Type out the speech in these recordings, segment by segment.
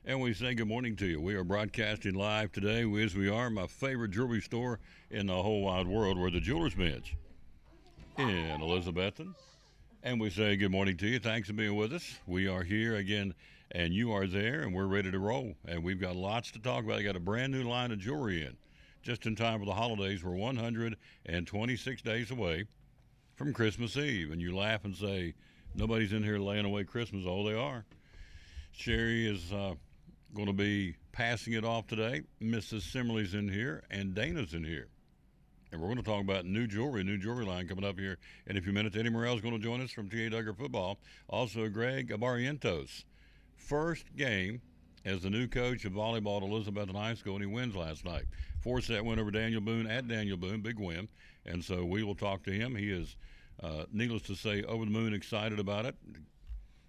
And we say good morning to you. We are broadcasting live today, as we are, my favorite jewelry store in the whole wide world. We're the Jewelers Bench in Elizabethton. And we say good morning to you. Thanks for being with us. We are here again, and you are there, and we're ready to roll. And we've got lots to talk about. We got a brand new line of jewelry in. Just in time for the holidays. We're 126 days away from Christmas Eve. And you laugh and say, nobody's in here laying away Christmas. Oh, they are. Sherry is going to be passing it off today. Mrs. Simmerly's in here, and Dana's in here. And we're going to talk about new jewelry line coming up here in a few minutes. Eddie Morrell's going to join us from T.A. Duggar Football. Also, Greg Barrientos. First game as the new coach of volleyball at Elizabethton High School, and he wins last night. 4-set win over Daniel Boone at Daniel Boone, big win. And so we will talk to him. He is, needless to say, over the moon excited about it.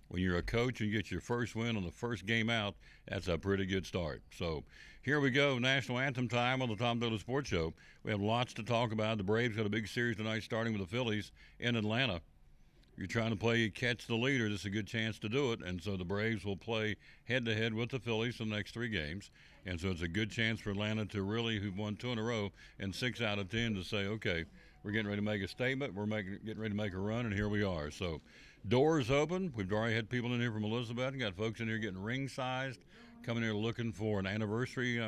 When you're a coach and you get your first win on the first game out, that's a pretty good start. So here we go, national anthem time on the Tom Dillon Sports Show. We have lots to talk about. The Braves got a big series tonight starting with the Phillies in Atlanta. You're trying to play catch the leader. This is a good chance to do it. And so the Braves will play head-to-head with the Phillies for the next 3 games. And so it's a good chance for Atlanta to really, who've won 2 in a row and 6 out of 10, to say, okay, we're getting ready to make a statement. We're getting ready to make a run, and here we are. So doors open. We've already had people in here from Elizabeth. And got folks in here getting ring-sized, coming here looking for an anniversary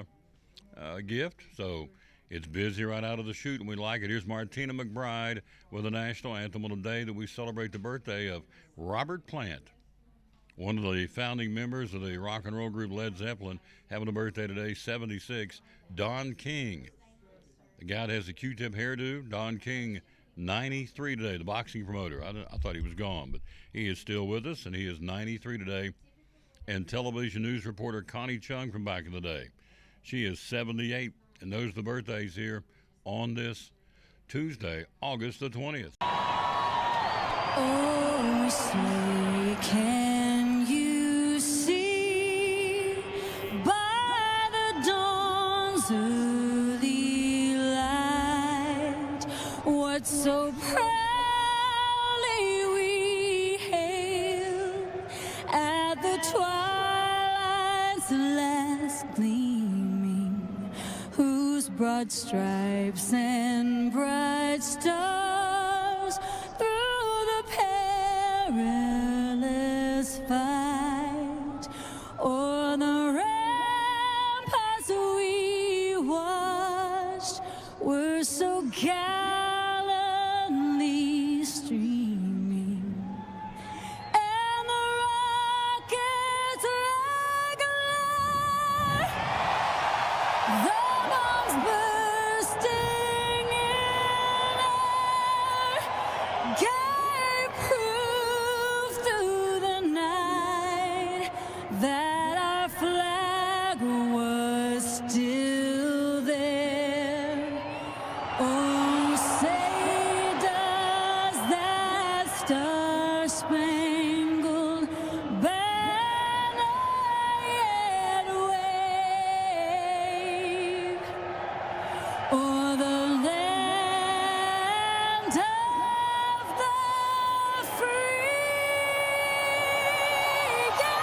gift. So it's busy right out of the chute, and we like it. Here's Martina McBride with the national anthem on the day that we celebrate the birthday of Robert Plant, one of the founding members of the rock and roll group Led Zeppelin, having a birthday today, 76. Don King, the guy that has the Q-tip hairdo, Don King, 93 today, the boxing promoter. I thought he was gone, but he is still with us, and he is 93 today. And television news reporter Connie Chung from back in the day, she is 78. And those are the birthdays here on this Tuesday, August the 20th. Oh, say, can you see by the dawn's early light what so proudly we hailed at the twilight's last gleaming, whose broad stripes and bright stars through the perilous fight o'er the ramparts we watched were so gallantly streaming, and the rockets regular, the bombs bursting in air gave proof through the night that our flag was still there. Oh, say does that star-spangled banner yet wave o'er the land of the free, yeah,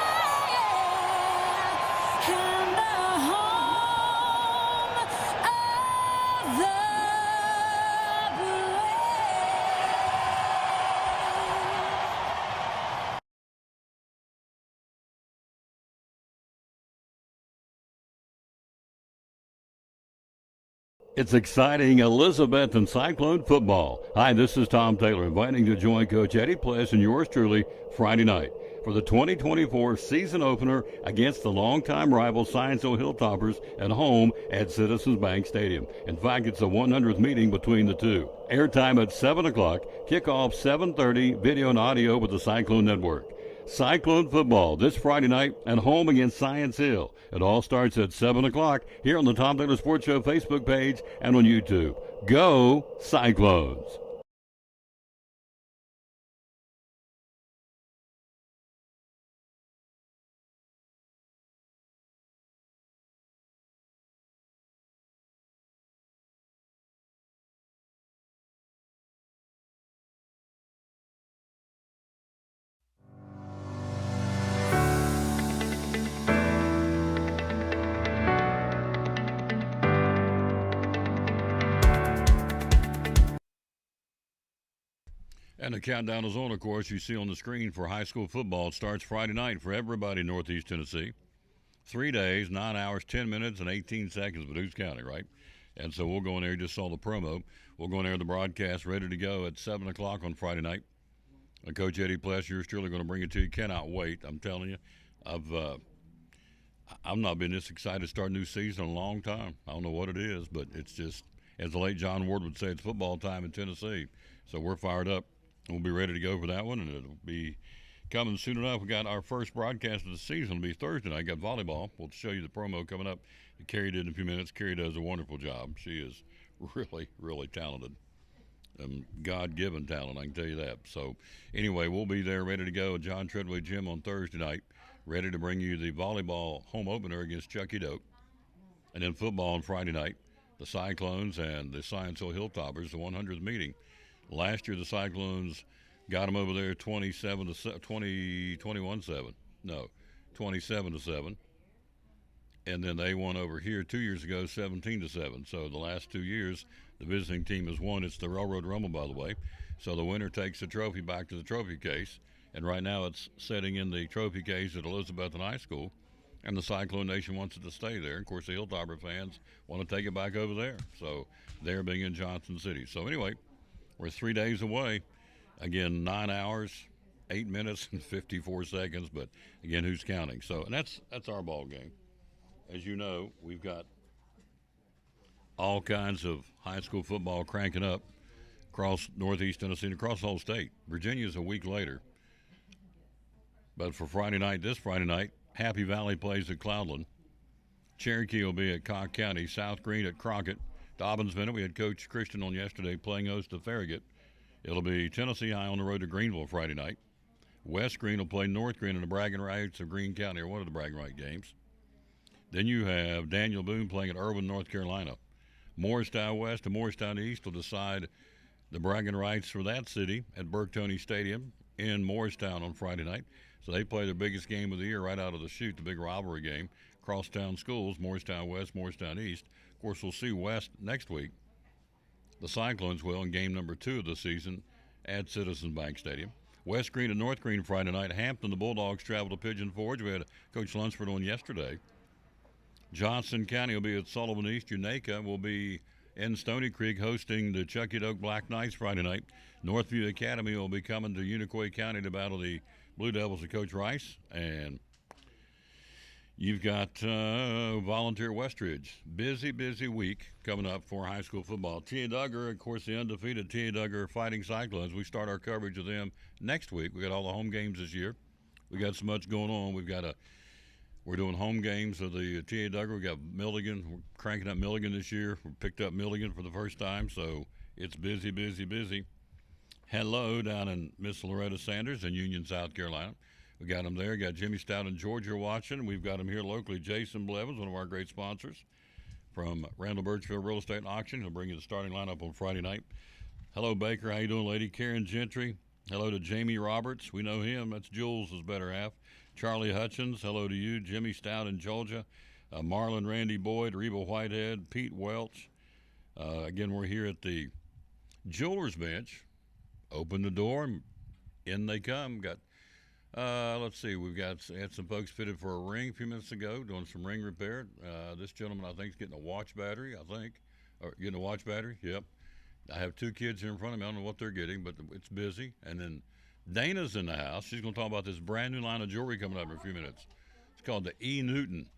and the home of the brave. It's exciting Elizabethton Cyclone football. Hi, this is Tom Taylor, inviting you to join Coach Eddie Pless and yours truly Friday night for the 2024 season opener against the longtime rival Scienceville Hilltoppers at home at Citizens Bank Stadium. In fact, it's the 100th meeting between the two. Airtime at 7 o'clock, kickoff 7:30, video and audio with the Cyclone Network. Cyclone football this Friday night at home against Science Hill. It all starts at 7 o'clock here on the Tom Taylor Sports Show Facebook page and on YouTube. Go Cyclones! And the countdown is on, of course, you see on the screen for high school football. It starts Friday night for everybody in Northeast Tennessee. 3 days, 9 hours, 10 minutes, and 18 seconds, Vaduz County, right? And so we'll go in there. You just saw the promo. We'll go in there, the broadcast, ready to go at 7 o'clock on Friday night. Coach Eddie Pless, yours truly going to bring it to you. Cannot wait. I'm telling you, I've not been this excited to start a new season in a long time. I don't know what it is, but it's just, as the late John Ward would say, it's football time in Tennessee. So we're fired up. We'll be ready to go for that one, and it'll be coming soon enough. We got our first broadcast of the season. It'll be Thursday night. Got volleyball. We'll show you the promo coming up. Carrie did in a few minutes. Carrie does a wonderful job. She is really, really talented. God-given talent, I can tell you that. So, anyway, we'll be there ready to go at John Treadway Gym on Thursday night, ready to bring you the volleyball home opener against Chucky Doak. And then football on Friday night, the Cyclones and the Science Hill Hilltoppers, the 100th meeting. Last year, the Cyclones got them over there 27-7. And then they won over here 2 years ago, 17-7. So the last 2 years, the visiting team has won. It's the Railroad Rumble, by the way. So the winner takes the trophy back to the trophy case. And right now it's sitting in the trophy case at Elizabethton High School. And the Cyclone Nation wants it to stay there. Of course, the Hilltopper fans want to take it back over there. So they're being in Johnson City. So anyway, we're 3 days away. Again, 9 hours, 8 minutes, and 54 seconds. But again, who's counting? So, and that's our ball game. As you know, we've got all kinds of high school football cranking up across Northeast Tennessee and across the whole state. Virginia's a week later. But for Friday night, this Friday night, Happy Valley plays at Cloudland. Cherokee will be at Cock County. South Green at Crockett. Dobbins-Bennett, we had Coach Christian on yesterday playing host to Farragut. It'll be Tennessee High on the road to Greenville Friday night. West Green will play North Green in the bragging rights of Greene County, or one of the bragging right games. Then you have Daniel Boone playing at Irwin, North Carolina. Morristown West and Morristown East will decide the bragging rights for that city at Burke-Toney Stadium in Morristown on Friday night. So they play their biggest game of the year right out of the chute, the big rivalry game. Crosstown schools, Morristown West, Morristown East. Of course, we'll see West next week. The Cyclones will in game number 2 of the season at Citizens Bank Stadium. West Green and North Green Friday night. Hampton, the Bulldogs travel to Pigeon Forge. We had Coach Lunsford on yesterday. Johnson County will be at Sullivan East. Unaka will be in Stony Creek hosting the Chucky Doak Black Knights Friday night. Northview Academy will be coming to Unicoi County to battle the Blue Devils of Coach Rice. And you've got Volunteer Westridge. Busy week coming up for high school football. T.A. Duggar, of course, the undefeated T.A. Duggar Fighting Cyclones. We start our coverage of them next week. We got all the home games this year. We got so much going on. We're doing home games of the T.A. Duggar. We got Milligan. We're cranking up Milligan this year. We picked up Milligan for the first time, so it's busy. Hello down in Miss Loretta Sanders in Union, South Carolina. We got them there. We got Jimmy Stout in Georgia watching. We've got him here locally. Jason Blevins, one of our great sponsors from Randall Birchfield Real Estate and Auction. He'll bring you the starting lineup on Friday night. Hello, Baker. How you doing, lady? Karen Gentry. Hello to Jamie Roberts. We know him. That's Jules' better half. Charlie Hutchins, hello to you. Jimmy Stout in Georgia. Marlon Randy Boyd, Reba Whitehead, Pete Welch. Again, we're here at the Jewelers Bench. Open the door, and in they come. Got, let's see, had some folks fitted for a ring a few minutes ago, doing some ring repair. This gentleman, I think, is getting a watch battery, getting a watch battery, yep. I have 2 kids here in front of me. I don't know what they're getting, but it's busy. And then Dana's in the house. She's going to talk about this brand new line of jewelry coming up in a few minutes. It's called the E. Newton.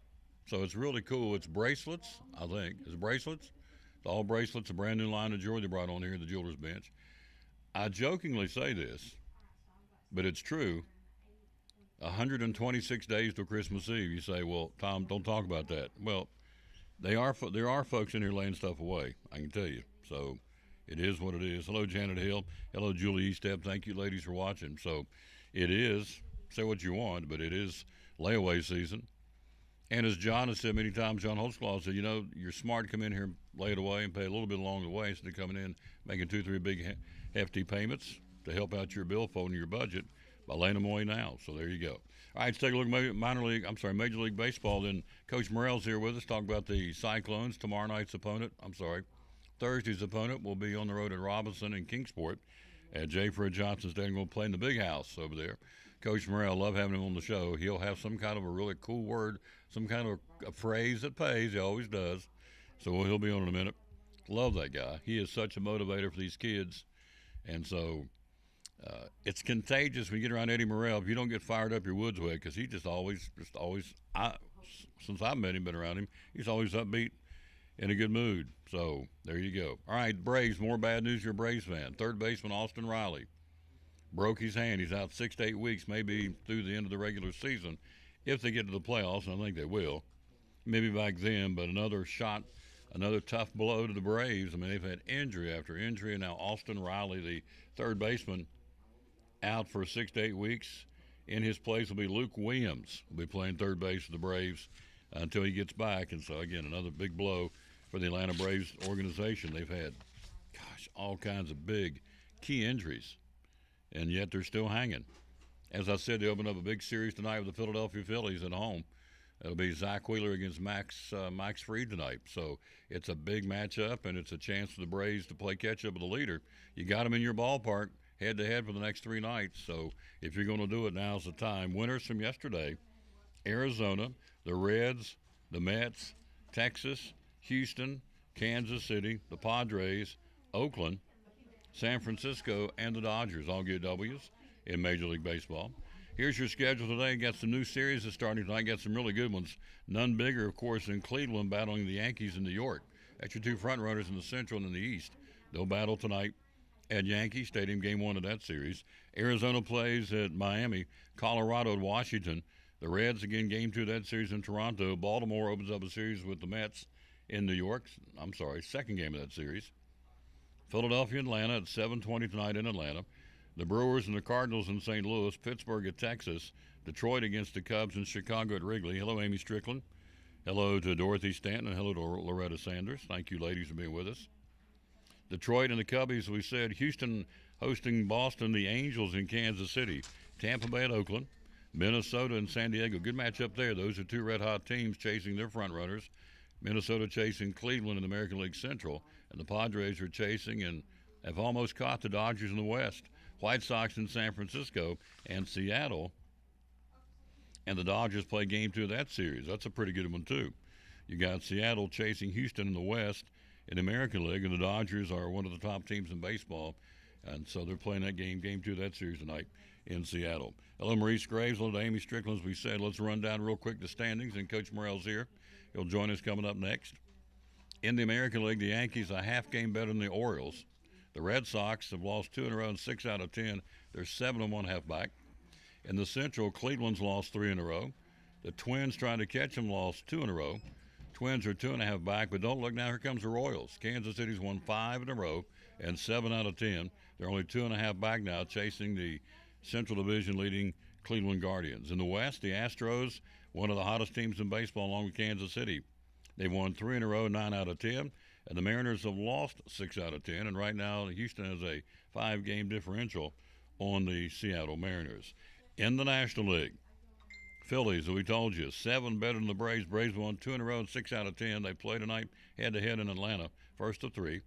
So it's really cool. It's bracelets, I think. It's bracelets. It's all bracelets, a brand new line of jewelry they brought on here at the Jewelers Bench. I jokingly say this, but it's true. 126 days till Christmas Eve. You say, well, Tom, don't talk about that. Well, there are folks in here laying stuff away, I can tell you. So it is what it is. Hello, Janet Hill. Hello, Julie Eastep. Thank you, ladies, for watching. So it is, say what you want, but it is layaway season. And as John has said many times, John Holtzclaw said, you're smart to come in here and lay it away and pay a little bit along the way instead of coming in, making 2-3 big hefty payments to help out your billfold and your budget by laying them away now. So there you go. All right, let's take a look at Major League Baseball. Then Coach Morrell's here with us, talking about the Cyclones. Thursday's opponent will be on the road at Robinson and Kingsport. at J. Fred Johnson Stadium. Going to play in the big house over there. Coach Morrell, love having him on the show. He'll have some kind of a really cool word, some kind of a phrase that pays. He always does. So he'll be on in a minute. Love that guy. He is such a motivator for these kids. And so it's contagious when you get around Eddie Morrell. If you don't get fired up, your wood's wet, because he just always, since I've met him, been around him, he's always upbeat, in a good mood. So there you go. All right, Braves, more bad news. You're a Braves fan. Third baseman Austin Riley broke his hand. He's out 6 to 8 weeks, maybe through the end of the regular season, if they get to the playoffs, and I think they will. Maybe back then, but another shot, another tough blow to the Braves. I mean, they've had injury after injury, and now Austin Riley, the third baseman, out for 6 to 8 weeks. In his place will be Luke Williams, will be playing third base for the Braves until he gets back. And so, again, another big blow for the Atlanta Braves organization. They've had, all kinds of big key injuries, and yet they're still hanging. As I said, they open up a big series tonight with the Philadelphia Phillies at home. It'll be Zach Wheeler against Max Fried tonight. So it's a big matchup, and it's a chance for the Braves to play catch-up with the leader. You got them in your ballpark head-to-head for the next 3 nights. So if you're going to do it, now's the time. Winners from yesterday: Arizona, the Reds, the Mets, Texas, Houston, Kansas City, the Padres, Oakland, San Francisco, and the Dodgers all get W's in Major League Baseball. Here's your schedule today. Got some new series that's starting tonight. Got some really good ones. None bigger, of course, than Cleveland battling the Yankees in New York. That's your two front runners in the Central and in the East. They'll battle tonight at Yankee Stadium, game 1 of that series. Arizona plays at Miami, Colorado at Washington. The Reds, again, game 2 of that series in Toronto. Baltimore opens up a series with the Mets in New York. Second game of that series. Philadelphia, Atlanta at 7:20 tonight in Atlanta. The Brewers and the Cardinals in St. Louis. Pittsburgh at Texas. Detroit against the Cubs, and Chicago at Wrigley. Hello, Amy Strickland. Hello to Dorothy Stanton, and hello to Loretta Sanders. Thank you, ladies, for being with us. Detroit and the Cubbies, we said. Houston hosting Boston, the Angels in Kansas City. Tampa Bay at Oakland. Minnesota and San Diego. Good matchup there. Those are two red-hot teams chasing their front runners. Minnesota chasing Cleveland in the American League Central, and the Padres are chasing and have almost caught the Dodgers in the West. White Sox in San Francisco and Seattle, and the Dodgers play game 2 of that series. That's a pretty good one, too. You got Seattle chasing Houston in the West in the American League, and the Dodgers are one of the top teams in baseball, and so they're playing that game 2 of that series tonight in Seattle. Hello, Maurice Graves. Hello to Amy Strickland. As we said, let's run down real quick the standings, and Coach Morrell's here. He'll join us coming up next. In the American League, the Yankees a half game better than the Orioles. The Red Sox have lost 2 in a row and 6 out of 10. They're 7-1 half back. In the Central, Cleveland's lost 3 in a row. The Twins, trying to catch them, lost 2 in a row. Twins are 2.5 back, but don't look now. Here comes the Royals. Kansas City's won 5 in a row and 7 out of 10. They're only 2.5 back now, chasing the Central Division leading Cleveland Guardians. In the West, the Astros, one of the hottest teams in baseball, along with Kansas City. They've won 3 in a row, 9 out of 10. And the Mariners have lost 6 out of 10. And right now, Houston has a 5-game differential on the Seattle Mariners. In the National League, Phillies, as we told you, 7 better than the Braves. Braves won 2 in a row and 6 out of 10. They play tonight head-to-head in Atlanta, first of 3.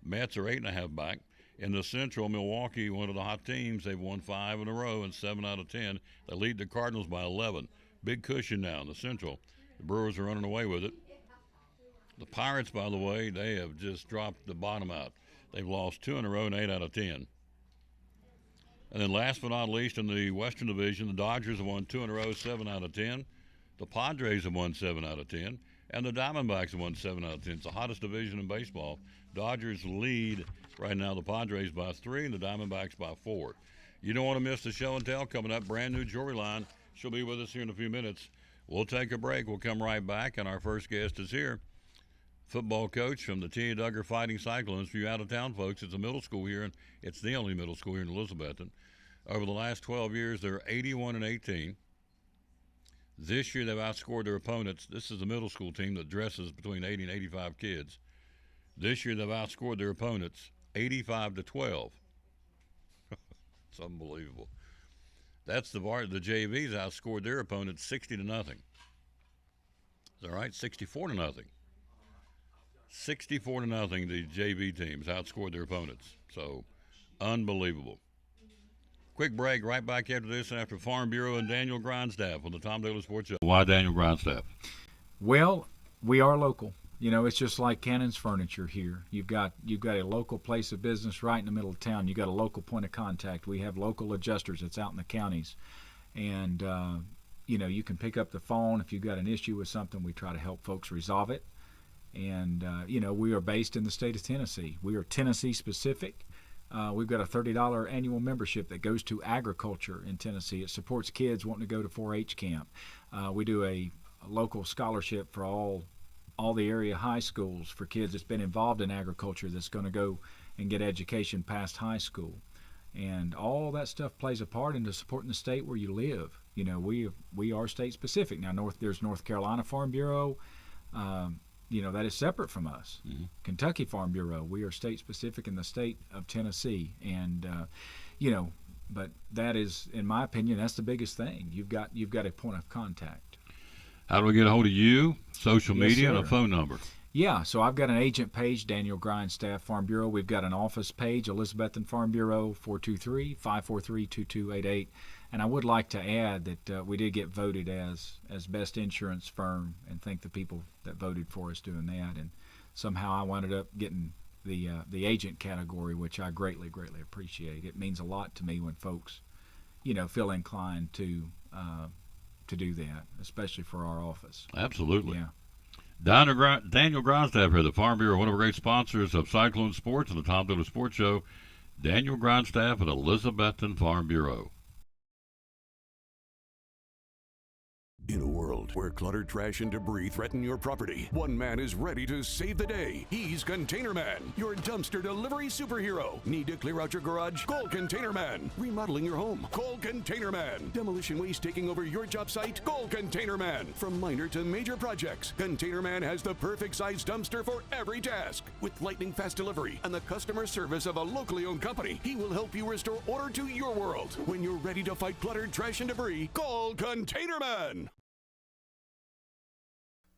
Mets are 8.5 back. In the Central, Milwaukee, one of the hot teams, they've won 5 in a row and 7 out of 10. They lead the Cardinals by 11. Big cushion now in the Central. The Brewers are running away with it. The Pirates, by the way, they have just dropped the bottom out. They've lost 2 in a row and 8 out of 10. And then last but not least, in the Western Division, the Dodgers have won 2 in a row, 7 out of 10. The Padres have won 7 out of 10. And the Diamondbacks have won 7 out of 10. It's the hottest division in baseball. Dodgers lead right now the Padres by 3 and the Diamondbacks by 4. You don't want to miss the show and tell coming up. Brand new jewelry line. She'll be with us here in a few minutes. We'll take a break. We'll come right back, and our first guest is here. Football coach from the Tina Duggar Fighting Cyclones. For you out-of-town folks, it's a middle school here, and it's the only middle school here in Elizabethton. Over the last 12 years, they're 81-18. This year, they've outscored their opponents. This is a middle school team that dresses between 80 and 85 kids. This year, they've outscored their opponents 85-12. It's unbelievable. That's the JVs outscored their opponents 60-0. Is that right? 64-0. 64-0, the JV teams outscored their opponents. So Unbelievable. Quick break, right back after this, after Farm Bureau and Daniel Grindstaff on the Tom Taylor Sports Show. Why Daniel Grindstaff? Well, we are local. You know, it's just like Cannon's Furniture here. You've got a local place of business right in the middle of town. You've got a local point of contact. We have local adjusters that's out in the counties. And, you know, you can pick up the phone. If you've got an issue with something, we try to help folks resolve it. And, you know, we are based in the state of Tennessee. We are Tennessee specific. We've got a $30 annual membership that goes to agriculture in Tennessee. It supports kids wanting to go to 4-H camp. We do a local scholarship for all the area high schools for kids that's been involved in agriculture that's going to go and get education past high school. And all that stuff plays a part into supporting the state where you live. You know, we are state specific. Now, there's North Carolina Farm Bureau. You know, that is separate from us. Mm-hmm. Kentucky Farm Bureau, we are state specific in the state of Tennessee. And, you know, but that is, in my opinion, that's the biggest thing. You've got a point of contact. How do we get a hold of you? Social media, sir. And a phone number. Yeah, so I've got an agent page, Daniel Grindstaff Farm Bureau. We've got an office page, Elizabethan Farm Bureau, 423-543-2288. And I would like to add that we did get voted as best insurance firm, and thank the people that voted for us doing that. And somehow I wound up getting the agent category, which I greatly appreciate. It means a lot to me when folks, you know, feel inclined to do that, especially for our office. Absolutely. Yeah. Daniel Grindstaff here, the Farm Bureau, one of our great sponsors of Cyclone Sports and the Tom Taylor Sports Show. Daniel Grindstaff at Elizabethan Farm Bureau. In a world where clutter, trash, and debris threaten your property, one man is ready to save the day. He's Container Man, your dumpster delivery superhero. Need to clear out your garage? Call Container Man. Remodeling your home? Call Container Man. Demolition waste taking over your job site? Call Container Man. From minor to major projects, Container Man has the perfect size dumpster for every task. With lightning fast delivery and the customer service of a locally owned company, he will help you restore order to your world. When you're ready to fight clutter, trash, and debris, call Container Man.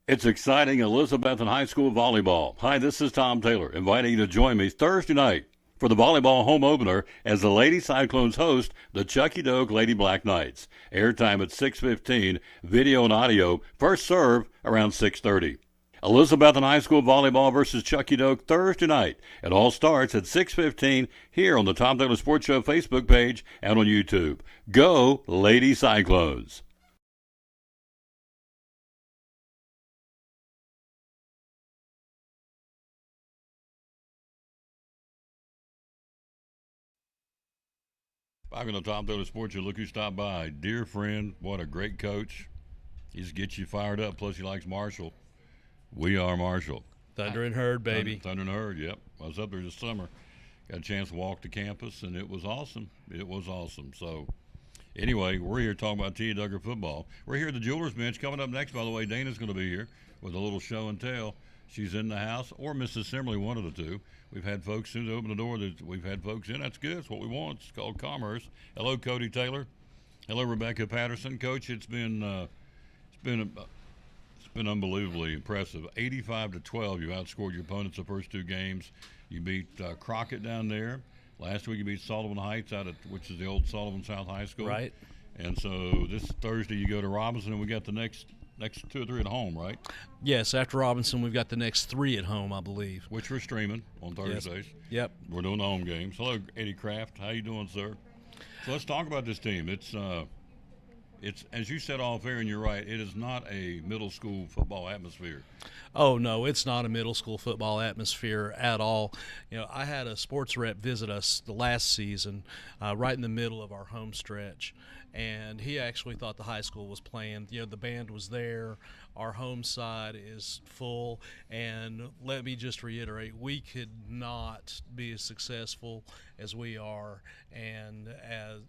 It's exciting Elizabethan High School volleyball. Hi, this is Tom Taylor, inviting you to join me Thursday night for the volleyball home opener as the Lady Cyclones host the Chucky Doak Lady Black Knights. Airtime at 6:15, video and audio, first serve around 6:30. Elizabethan High School volleyball versus Chucky Doak Thursday night. It all starts at 6:15 here on the Tom Taylor Sports Show Facebook page and on YouTube. Go Lady Cyclones! Back on the Tom Taylor Sports Show, look who stopped by. Dear friend, what a great coach. He's gets you fired up, plus he likes Marshall. We are Marshall. Thunder and Herd, baby. Thunder and Herd, yep. I was up there this summer. Got a chance to walk the campus, and it was awesome. It was awesome. So, anyway, we're here talking about T. Duggar football. We're here at the Jewelers Bench. Coming up next, by the way, Dana's going to be here with a little show and tell. She's in the house, or Mrs. Simmerly, one of the two. We've had folks, as soon as they open the door, we've had folks in. That's good. It's what we want. It's called commerce. Hello, Cody Taylor. Hello, Rebecca Patterson. Coach, it's been unbelievably impressive. 85-12, you outscored your opponents the first two games. You beat Crockett down there. Last week you beat Sullivan Heights which is the old Sullivan South High School. Right. And so this Thursday you go to Robinson, and we got the next 2 or 3 at home, right? Yes, after Robinson, we've got the next 3 at home, I believe. Which we're streaming on Thursdays. Yep. We're doing the home games. Hello, Eddie Kraft. How you doing, sir? So let's talk about this team. It's as you said off air, and you're right, it is not a middle school football atmosphere. Oh, no, it's not a middle school football atmosphere at all. You know, I had a sports rep visit us the last season, right in the middle of our home stretch, and he actually thought the high school was playing. You know, the band was there. Our home side is full, and let me just reiterate, we could not be as successful as we are and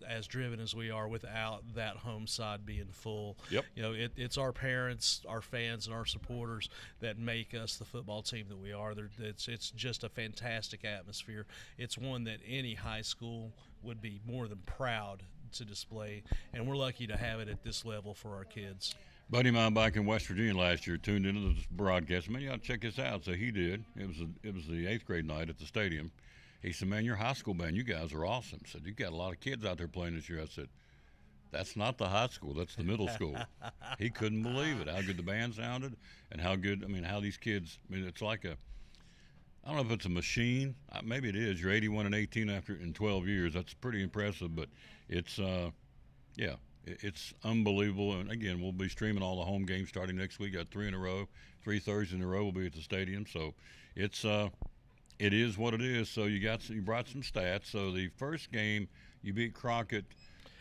as driven as we are without that home side being full. Yep. You know, it's our parents, our fans, and our supporters that make us the football team that we are. It's just a fantastic atmosphere. It's one that any high school would be more than proud to display, and we're lucky to have it at this level for our kids. Buddy of mine back in West Virginia last year tuned into this broadcast. Man, you ought to check this out. So he did. It was the 8th grade night at the stadium, He said, "Man, your high school band, you guys are awesome." I said, "You got a lot of kids out there playing this year." I said, "That's not the high school. That's the middle school." He couldn't believe it, how good the band sounded and how good, how these kids, it's like I don't know if it's a machine. Maybe it is. You're 81 and 18 in 12 years. That's pretty impressive, but it's, it's unbelievable. And again, we'll be streaming all the home games starting next week. Got 3 in a row, 3 Thursdays in a row. We'll be at the stadium. So it is what it is. So you brought some stats. So the first game, you beat Crockett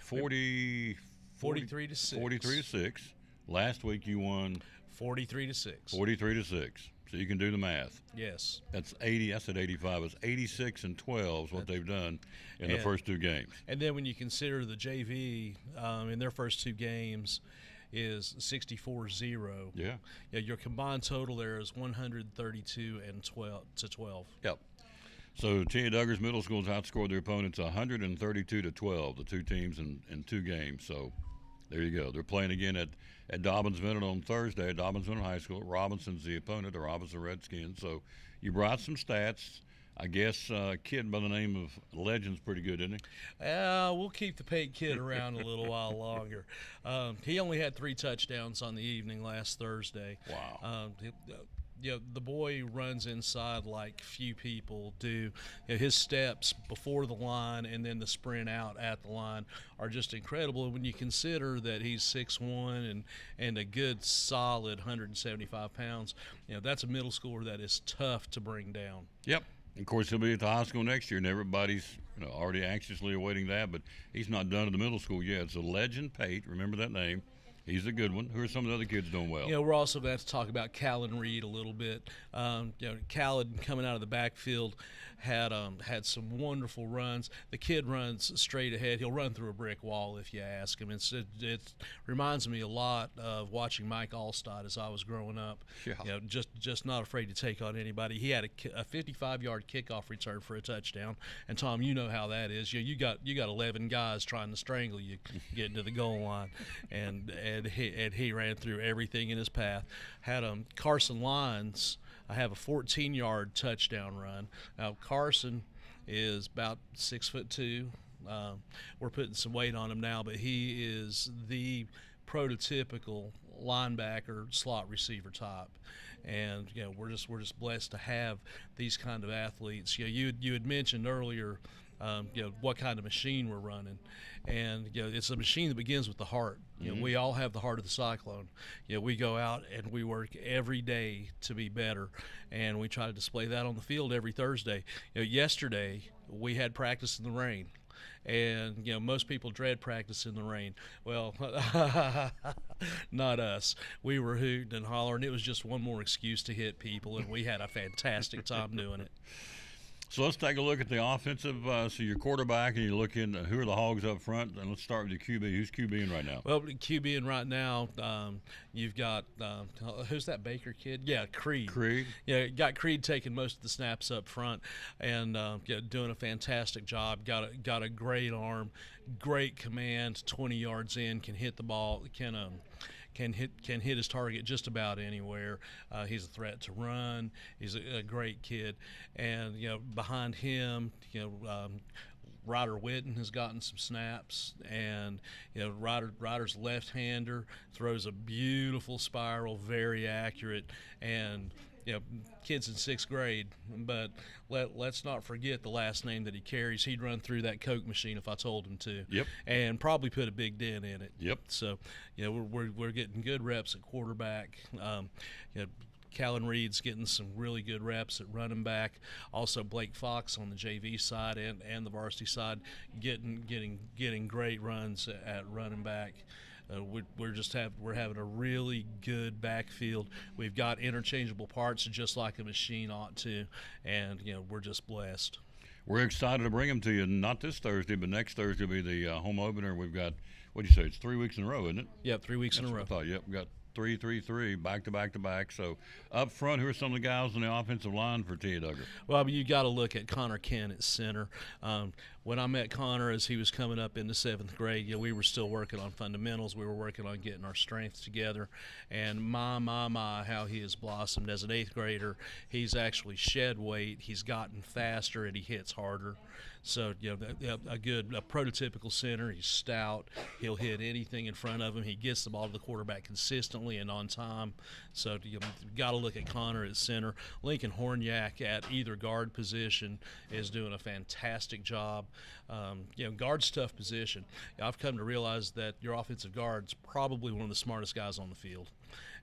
43 to 6. 43 to 6. Last week you won 43 to 6. 43 to 6. So you can do the math. Yes. That's 80. I said 85. It's 86 and 12 is what they've done in the first 2 games. And then when you consider the JV in their first 2 games is 64-0. Yeah. Your combined total there is 132 and 12. Yep. So Tina Duggars Middle School's outscored their opponents 132 to 12. The 2 teams in 2 games. So there you go. They're playing again at Dobbins Middle on Thursday at Dobbins Middle High School. Robinson's the opponent, the Robinson Redskins. So you brought some stats. I guess a kid by the name of Legend's pretty good, isn't he? We'll keep the paid kid around a little while longer. He only had 3 touchdowns on the evening last Thursday. Wow. The boy runs inside like few people do. His steps before the line and then the sprint out at the line are just incredible. And when you consider that he's 6'1" and a good solid 175 pounds, that's a middle schooler that is tough to bring down. Yep. Of course, he'll be at the high school next year, and everybody's already anxiously awaiting that. But he's not done at the middle school yet. So Legend Pate, remember that name. He's a good one. Who are some of the other kids doing well? We're also going to talk about Callan Reed a little bit. Callan coming out of the backfield had some wonderful runs. The kid runs straight ahead. He'll run through a brick wall if you ask him. It reminds me a lot of watching Mike Allstott as I was growing up. Yeah. Just not afraid to take on anybody. He had a 55-yard kickoff return for a touchdown. And Tom, you know how that is. You got 11 guys trying to strangle you getting to the goal line, and he ran through everything in his path. Had Carson Lyons. I have a 14-yard touchdown run. Now Carson is about 6'2". We're putting some weight on him now, but he is the prototypical linebacker slot receiver type. And we're just blessed to have these kind of athletes. You had mentioned earlier what kind of machine we're running. And it's a machine that begins with the heart. We all have the heart of the Cyclone. We go out and we work every day to be better, and we try to display that on the field every Thursday. Yesterday we had practice in the rain. And most people dread practice in the rain. Well, not us. We were hooting and hollering. It was just one more excuse to hit people, and we had a fantastic time doing it. So let's take a look at the offensive. So your quarterback, and you look in who are the Hogs up front, and let's start with your QB. Who's QBing right now? Well, QBing right now, you've got who's that Baker kid? Yeah, Creed. Creed. Yeah, got Creed taking most of the snaps up front and doing a fantastic job. Got a great arm, great command. 20 yards in, can hit the ball. Can hit his target just about anywhere. He's a threat to run. He's a great kid, and behind him, Ryder Witten has gotten some snaps, and Ryder's left-hander, throws a beautiful spiral, very accurate, and kids in 6th grade, but let's not forget the last name that he carries. He'd run through that Coke machine if I told him to. Yep. And probably put a big dent in it. Yep. So, we're getting good reps at quarterback. Callan Reed's getting some really good reps at running back. Also, Blake Fox on the JV side and the varsity side getting great runs at running back. We're having a really good backfield. We've got interchangeable parts just like a machine ought to, and we're just blessed. We're excited to bring them to you. Not this Thursday, but next Thursday will be the home opener. We've got, what do you say? It's 3 weeks in a row, isn't it? Yeah, 3 weeks in a row. I thought. Yep, we got 3-3-3, back to back to back. So up front, who are some of the guys on the offensive line for Tia Duggar? Well, I mean, you got to look at Connor Kent at center. When I met Connor as he was coming up into 7th grade, we were still working on fundamentals. We were working on getting our strength together. And my, how he has blossomed as an 8th grader. He's actually shed weight. He's gotten faster, and he hits harder. So, a prototypical center. He's stout. He'll hit anything in front of him. He gets the ball to the quarterback consistently and on time. So, you've got to look at Connor at center. Lincoln Horniak at either guard position is doing a fantastic job. Guard's tough position. I've come to realize that your offensive guard's probably one of the smartest guys on the field.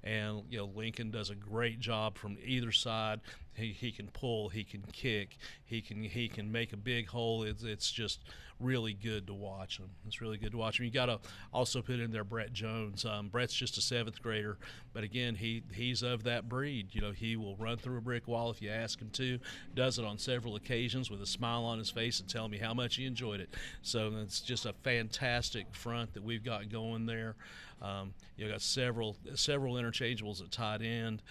And Lincoln does a great job from either side. He can pull, he can kick, he can make a big hole. It's just really good to watch him. It's really good to watch him. You got to also put in there Brett Jones. Brett's just a 7th grader, but again, he's of that breed. He will run through a brick wall if you ask him to. Does it on several occasions with a smile on his face and telling me how much he enjoyed it. So it's just a fantastic front that we've got going there. You've got several interchangeables at tight end.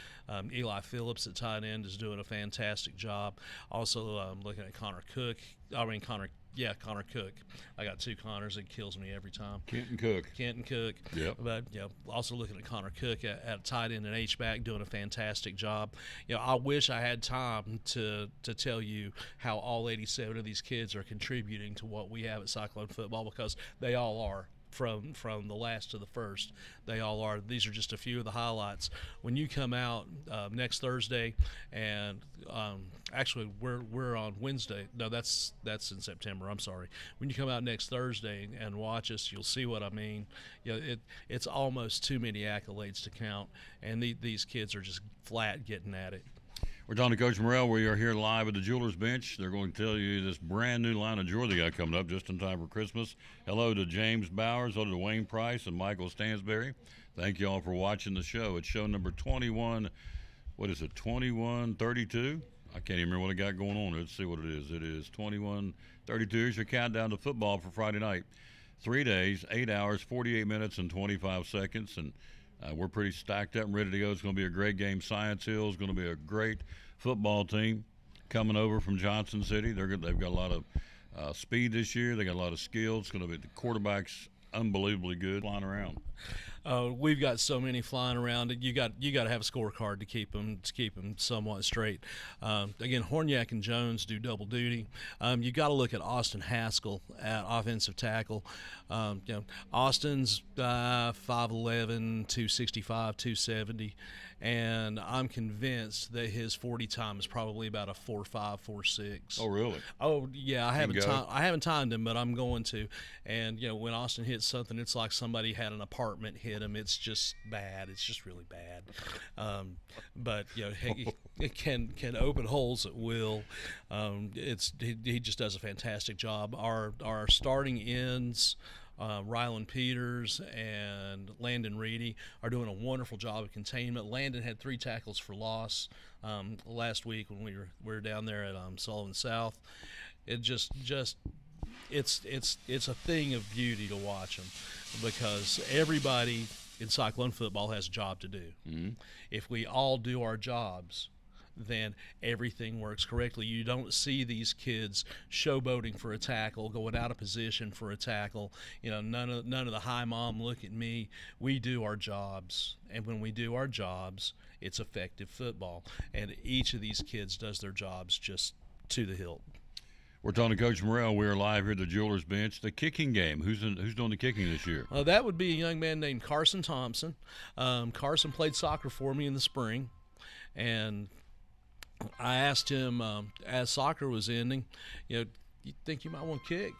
Eli Phillips at tight end is doing a fantastic job. Also, looking at Connor Cook. I got 2 Connors. It kills me every time. Kent and Cook. Yep. But also looking at Connor Cook at tight end and H-back, doing a fantastic job. I wish I had time to tell you how all 87 of these kids are contributing to what we have at Cyclone football, because they all are. From the last to the first, they all are. These are just a few of the highlights. When you come out next Thursday, and actually we're on Wednesday. No, that's in September. I'm sorry. When you come out next Thursday and watch us, you'll see what I mean. It's almost too many accolades to count, and these kids are just flat getting at it. We're talking to Coach Morrell. We are here live at the Jewelers Bench. They're going to tell you this brand new line of jewelry they got coming up just in time for Christmas. Hello to James Bowers, hello to Wayne Price and Michael Stansberry. Thank you all for watching the show. It's show number 21. What is it, 2132? I can't even remember what I got going on. Let's see what it is. It is 2132. Here's your countdown to football for Friday night. 3 days, 8 hours, 48 minutes, and 25 seconds. And we're pretty stacked up and ready to go. It's going to be a great game. Science Hill is going to be a great football team coming over from Johnson City. They've got a lot of speed this year. They got a lot of skill. It's going to be the quarterback's unbelievably good flying around. We've got so many flying around. You got to have a scorecard to keep them somewhat straight. Again, Horniak and Jones do double duty. You got to look at Austin Haskell at offensive tackle. Austin's 5'11", 265, 270. And I'm convinced that his 40 time is probably about a 4.5, 4.6. Oh, really? Oh, yeah. I haven't timed him, but I'm going to. And when Austin hits something, it's like somebody had an apartment hit him. It's just bad. It's just really bad. But it can open holes at will. He just does a fantastic job. Our starting ends. Rylan Peters and Landon Reedy are doing a wonderful job of containment. Landon had 3 tackles for loss last week when we were down there at Sullivan South. It it's a thing of beauty to watch them, because everybody in Cyclone football has a job to do. Mm-hmm. If we all do our jobs, then everything works correctly. You don't see these kids showboating for a tackle, going out of position for a tackle. None of the hi mom, look at me. We do our jobs, and when we do our jobs, it's effective football. And each of these kids does their jobs just to the hilt. We're talking to Coach Morrell. We are live here at the Jewelers Bench. The kicking game. Who's doing the kicking this year? That would be a young man named Carson Thompson. Carson played soccer for me in the spring, and I asked him as soccer was ending, you think you might want to kick?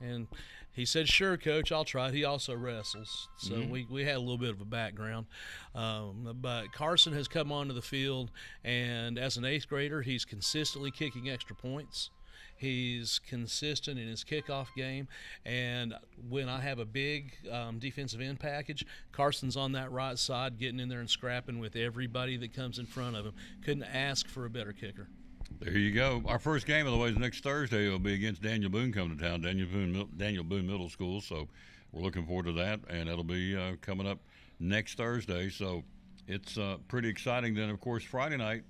And he said, sure, Coach, I'll try it. He also wrestles. So we had a little bit of a background. But Carson has come onto the field, and as an 8th grader, he's consistently kicking extra points. He's consistent in his kickoff game, and when I have a big defensive end package, Carson's on that right side getting in there and scrapping with everybody that comes in front of him. Couldn't ask for a better kicker. There you go. Our first game, by the way, is next Thursday. It'll be against Daniel Boone coming to town, Daniel Boone Middle School, so we're looking forward to that, and that'll be coming up next Thursday. So it's pretty exciting. Then, of course, Friday night,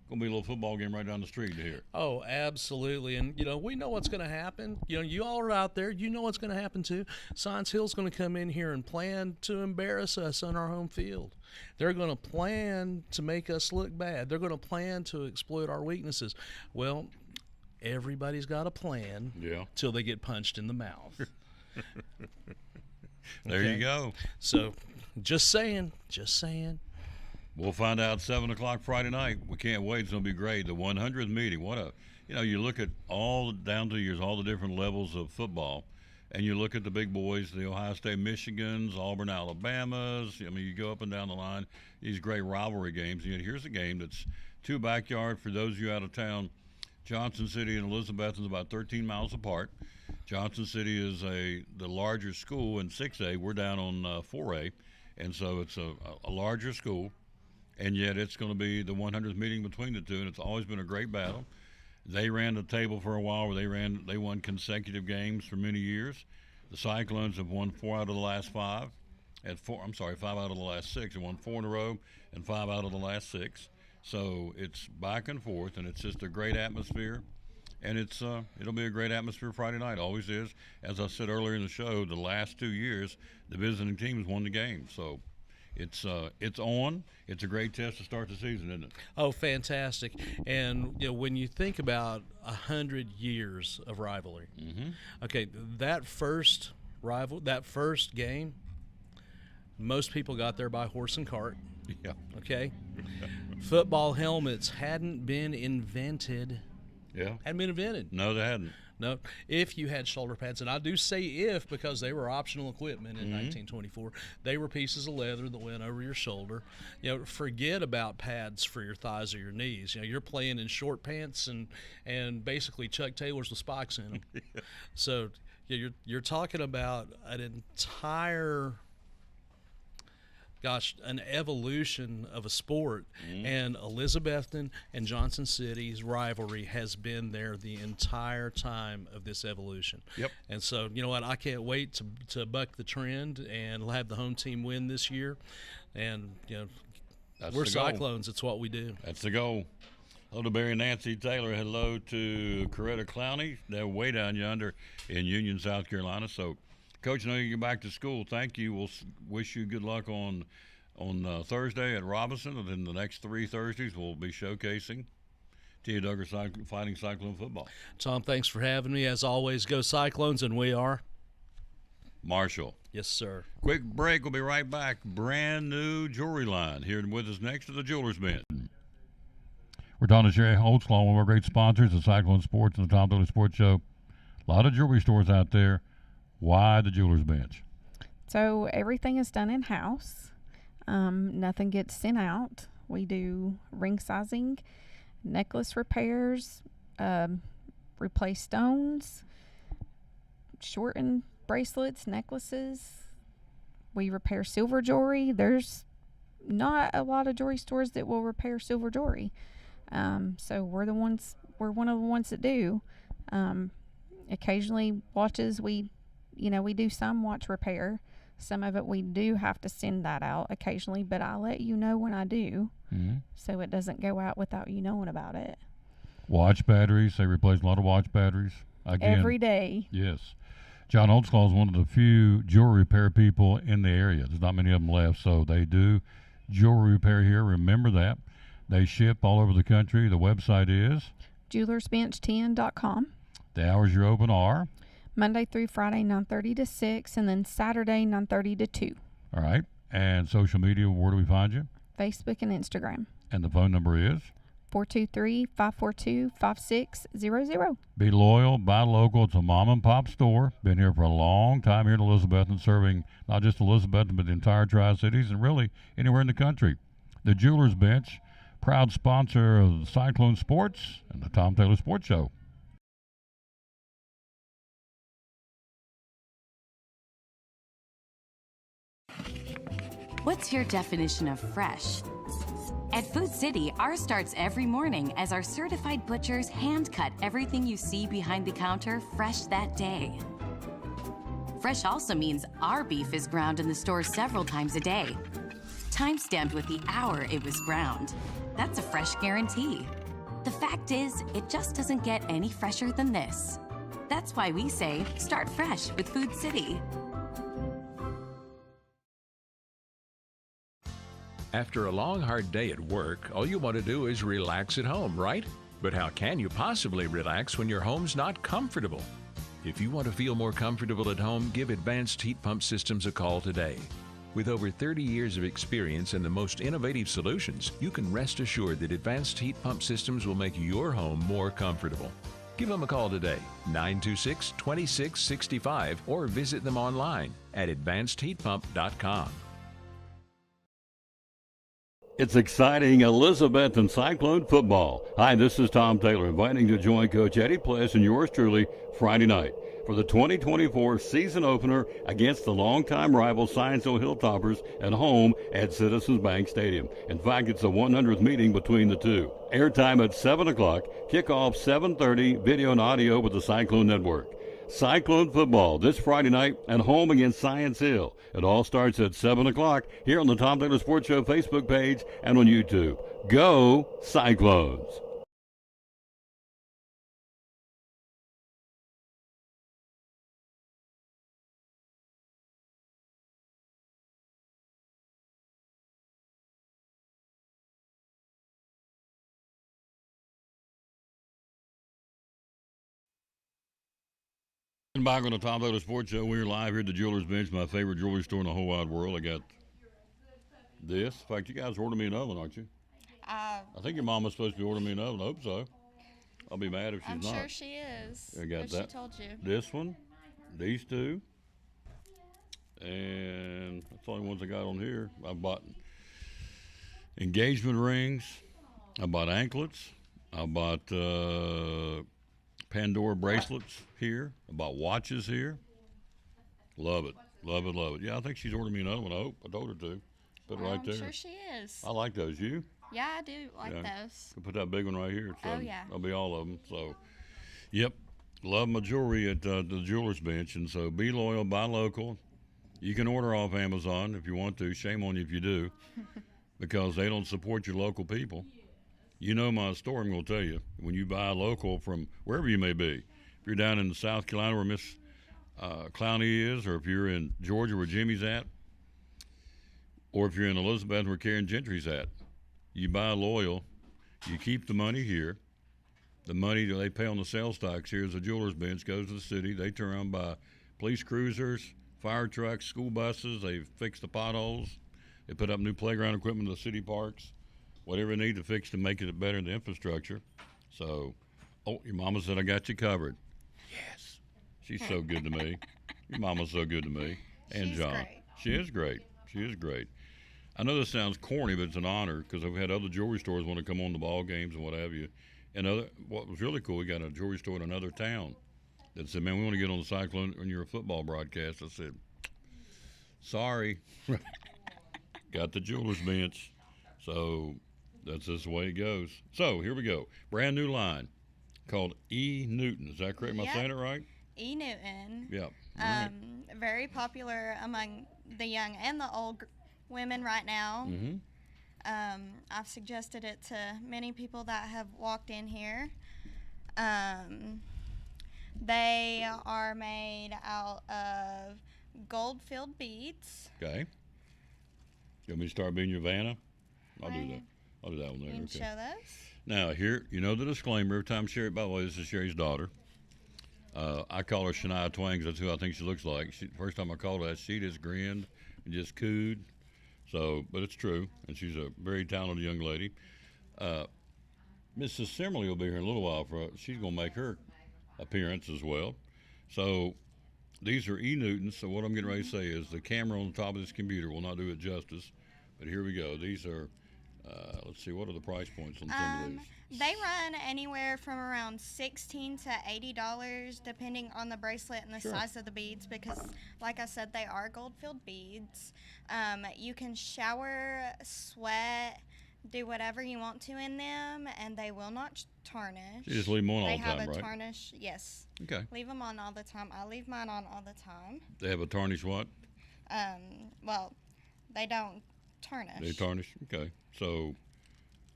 going to be a little football game right down the street here. Oh, absolutely. And, we know what's going to happen. You all are out there. You know what's going to happen, too. Science Hill's going to come in here and plan to embarrass us on our home field. They're going to plan to make us look bad. They're going to plan to exploit our weaknesses. Well, everybody's got a plan till they get punched in the mouth. There you go. So, just saying. We'll find out 7 o'clock Friday night. We can't wait. It's going to be great. The 100th meeting. What a, you look at all down to years, all the different levels of football, and you look at the big boys, the Ohio State Michigans, Auburn Alabamas. I mean, you go up and down the line, these great rivalry games. And here's a game that's 2 backyard for those of you out of town. Johnson City and Elizabethton is about 13 miles apart. Johnson City is the larger school in 6A. We're down on 4A, and so it's a larger school. And yet it's going to be the 100th meeting between the two, and it's always been a great battle. They ran the table for a while where they won consecutive games for many years. The Cyclones have won 4 out of the last 5. 5 out of the last 6, and won 4 in a row, and 5 out of the last 6. So it's back and forth, and it's just a great atmosphere. And it'll be a great atmosphere Friday night. Always is. As I said earlier in the show, the last 2 years, the visiting teams won the game. So it's on. It's a great test to start the season, isn't it? Oh, fantastic! And when you think about 100 years of rivalry, okay, that first game, most people got there by horse and cart. Yeah. Okay. Football helmets hadn't been invented. Yeah. Hadn't been invented. No, they hadn't. No, if you had shoulder pads, and I do say if because they were optional equipment in 1924. They were pieces of leather that went over your shoulder. Forget about pads for your thighs or your knees. You're playing in short pants and basically Chuck Taylors with spikes in them. So you're talking about an entire an evolution of a sport, and Elizabethton and Johnson City's rivalry has been there the entire time of this evolution. Yep. And so, you know what, I can't wait to buck the trend and have the home team win this year. And, we're Cyclones. It's what we do. That's the goal. Hello to Barry and Nancy Taylor. Hello to Coretta Clowney. They're way down yonder in Union, South Carolina. So, Coach, I know you get back to school. Thank you. We'll wish you good luck on Thursday at Robinson, and then the next 3 Thursdays we'll be showcasing T.A. Duggar Fighting Cyclone football. Tom, thanks for having me. As always, go Cyclones, and we are Marshall. Yes, sir. Quick break. We'll be right back. Brand new jewelry line here with us next to the Jewelers Bench. We're talking to Sherry Holtzclaw, one of our great sponsors of Cyclone Sports and the Tom Taylor Sports Show. A lot of jewelry stores out there. Why the Jewelers Bench? So everything is done in-house. Nothing gets sent out. We do ring sizing, necklace repairs, replace stones, shorten bracelets, necklaces. We repair silver jewelry. There's not a lot of jewelry stores that will repair silver jewelry. So we're one of the ones that do. Occasionally watches, we do some watch repair. Some of it we do have to send that out occasionally, but I'll let you know when I do, so it doesn't go out without you knowing about it. Watch batteries. They replace a lot of watch batteries. Again, every day. Yes. John Holtzclaw is one of the few jewelry repair people in the area. There's not many of them left, so they do jewelry repair here. Remember that. They ship all over the country. The website is jewelersbench10.com. The hours you're open are Monday through Friday, 9:30 to 6, and then Saturday, 9:30 to 2. All right. And social media, where do we find you? Facebook and Instagram. And the phone number is? 423-542-5600. Be loyal, buy local. It's a mom and pop store. Been here for a long time here in Elizabethton, serving not just Elizabethton, but the entire Tri-Cities and really anywhere in the country. The Jewelers Bench, proud sponsor of Cyclone Sports and the Tom Taylor Sports Show. What's your definition of fresh? At Food City, ours starts every morning as our certified butchers hand cut everything you see behind the counter fresh that day. Fresh also means our beef is ground in the store several times a day, time-stamped with the hour it was ground. That's a fresh guarantee. The fact is, it just doesn't get any fresher than this. That's why we say, start fresh with Food City. After a long, hard day at work, all you want to do is relax at home, right? But how can you possibly relax when your home's not comfortable? If you want to feel more comfortable at home, give Advanced Heat Pump Systems a call today. With over 30 years of experience and the most innovative solutions, you can rest assured that Advanced Heat Pump Systems will make your home more comfortable. Give them a call today, 926-2665, or visit them online at advancedheatpump.com. It's exciting Elizabethton Cyclone football. Hi, this is Tom Taylor, inviting you to join Coach Eddie Pless and yours truly Friday night for the 2024 season opener against the longtime rival Scienceville Hilltoppers at home at Citizens Bank Stadium. In fact, it's the 100th meeting between the two. Airtime at 7 o'clock, kickoff 7:30, video and audio with the Cyclone Network. Cyclone football this Friday night at home against Science Hill. It all starts at 7 o'clock here on the Tom Taylor Sports Show Facebook page and on YouTube. Go Cyclones! And back on the Tom Taylor Sports Show, we're live here at the Jewelers Bench, my favorite jewelry store in the whole wide world. I got this. In fact, you guys ordered me an oven, aren't you? I think your mama's supposed to be ordering me an oven. I hope so. I'll be mad if she's not. I'm sure she is. I got if that. She told you. This one, these two, and that's the only ones I got on here. I bought engagement rings. I bought anklets. I bought Pandora bracelets here. I bought watches here. Love it. Love it, love it. Yeah, I think she's ordered me another one. I hope. I told her to. Put it right there. I'm sure she is. I like those. You? Yeah, I do like those. Could put that big one right here. So Oh, yeah. That'll be all of them. So, yep. Love my jewelry at the Jewelers Bench. And so be loyal, buy local. You can order off Amazon if you want to. Shame on you if you do, because they don't support your local people. You know my story, I'm going to tell you. When you buy local from wherever you may be, if you're down in South Carolina where Miss Clowney is, or if you're in Georgia where Jimmy's at, or if you're in Elizabeth where Karen Gentry's at, you buy loyal, you keep the money here. The money that they pay on the sales tax here is the Jewelers Bench, goes to the city. They turn around and buy police cruisers, fire trucks, school buses. They fix the potholes. They put up new playground equipment in the city parks. Whatever they need to fix to make it better in the infrastructure. So, your mama said I got you covered. Yes. She's so good to me. Your mama's so good to me. And She's John. great. She is great. She is great. I know this sounds corny, but it's an honor because I've had other jewelry stores want to come on the ball games and what have you. And what was really cool, we got a jewelry store in another town that said, man, we want to get on the Cyclone when you're a football broadcast. I said, sorry. Got the Jewelers Bench. So that's just the way it goes. So here we go. Brand new line called E. Newton. Is that correct? Am I Yep. saying it right? E. Newton. Yeah. All right. Very popular among the young and the old women right now. Mm-hmm. I've suggested it to many people that have walked in here. They are made out of gold-filled beads. Okay. You want me to start being your Vanna? I'll do Right. that. I'll do that one there. You can Okay. show those. Now, here, you know the disclaimer. Every time Sherry, by the way, this is Sherry's daughter. I call her Shania Twain 'cause that's who I think she looks like. First time I called her that, she just grinned and just cooed. So, but it's true, and she's a very talented young lady. Mrs. Simmerly will be here in a little while. She's going to make her appearance as well. So, these are E. Newtons. So, what I'm getting ready to say is the camera on the top of this computer will not do it justice. But here we go. These are, let's see, what are the price points on some of these? They run anywhere from around $16 to $80, depending on the bracelet and the Sure. size of the beads, because, like I said, they are gold-filled beads. You can shower, sweat, do whatever you want to in them, and they will not tarnish. You just leave them on all They the have time, a right? tarnish, yes. Okay. Leave them on all the time. I leave mine on all the time. They have a tarnished what? Well, they don't tarnish. They tarnish. Okay, so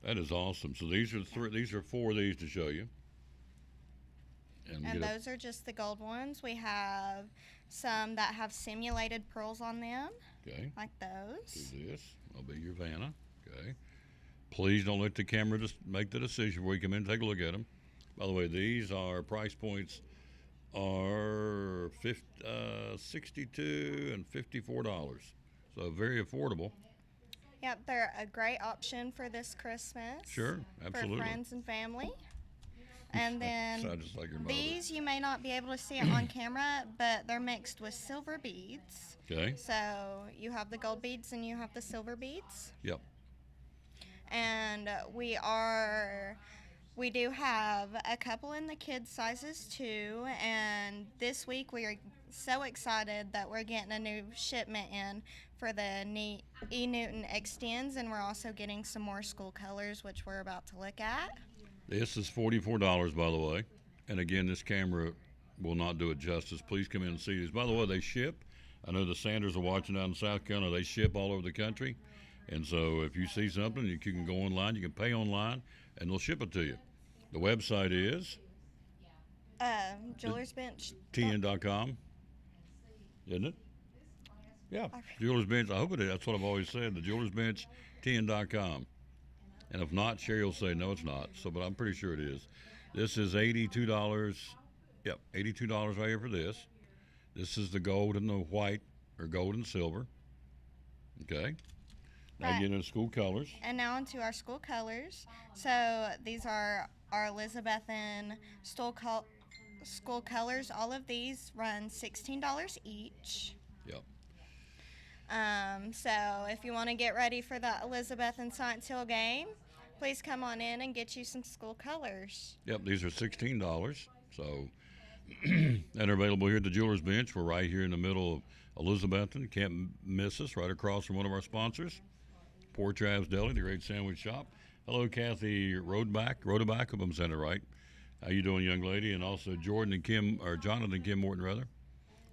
that is awesome. So these are three. These are four of these to show you. And get those are just the gold ones. We have some that have simulated pearls on them, okay. like those. Do this. I'll be your Vanna. Okay. Please don't let the camera just make the decision before you come in and take a look at them. By the way, these are price points are $62 and $54, so very affordable. Yep, they're a great option for this Christmas. Sure, absolutely. For friends and family. And then Sound just like your mother. these, you may not be able to see it on camera, but they're mixed with silver beads. Okay. So you have the gold beads and you have the silver beads. Yep. And we do have a couple in the kids sizes too. And this week we are so excited that we're getting a new shipment in for the E. Newton Extends, and we're also getting some more school colors, which we're about to look at. This is $44, by the way. And again, this camera will not do it justice. Please come in and see these. By the way, they ship. I know the Sanders are watching out in South Carolina. They ship all over the country. And so if you see something, you can go online. You can pay online, and they'll ship it to you. The website is Jeweler's Bench. tn.com, isn't it? Yeah, Jeweler's Bench. I hope it is. That's what I've always said. The Jeweler's Bench, tn.com. And if not, Sherry will say, no, it's not. So, but I'm pretty sure it is. This is $82. Yep, $82 right here for this. This is the gold and the white, or gold and silver. Okay. Now Right. get into school colors. And now into our school colors. So these are our Elizabethan school colors. All of these run $16 each. Yep. So if you want to get ready for the Elizabethan Science Hill game, please come on in and get you some school colors. Yep, these are $16. So, and they're available here at the Jeweler's Bench. We're right here in the middle of Elizabethton. Can't miss us, right across from one of our sponsors, Poor Trav's Deli, the great sandwich shop. Hello, Kathy Rodeback of them, said it right. How you doing, young lady? And also Jonathan and Kim Morton, rather.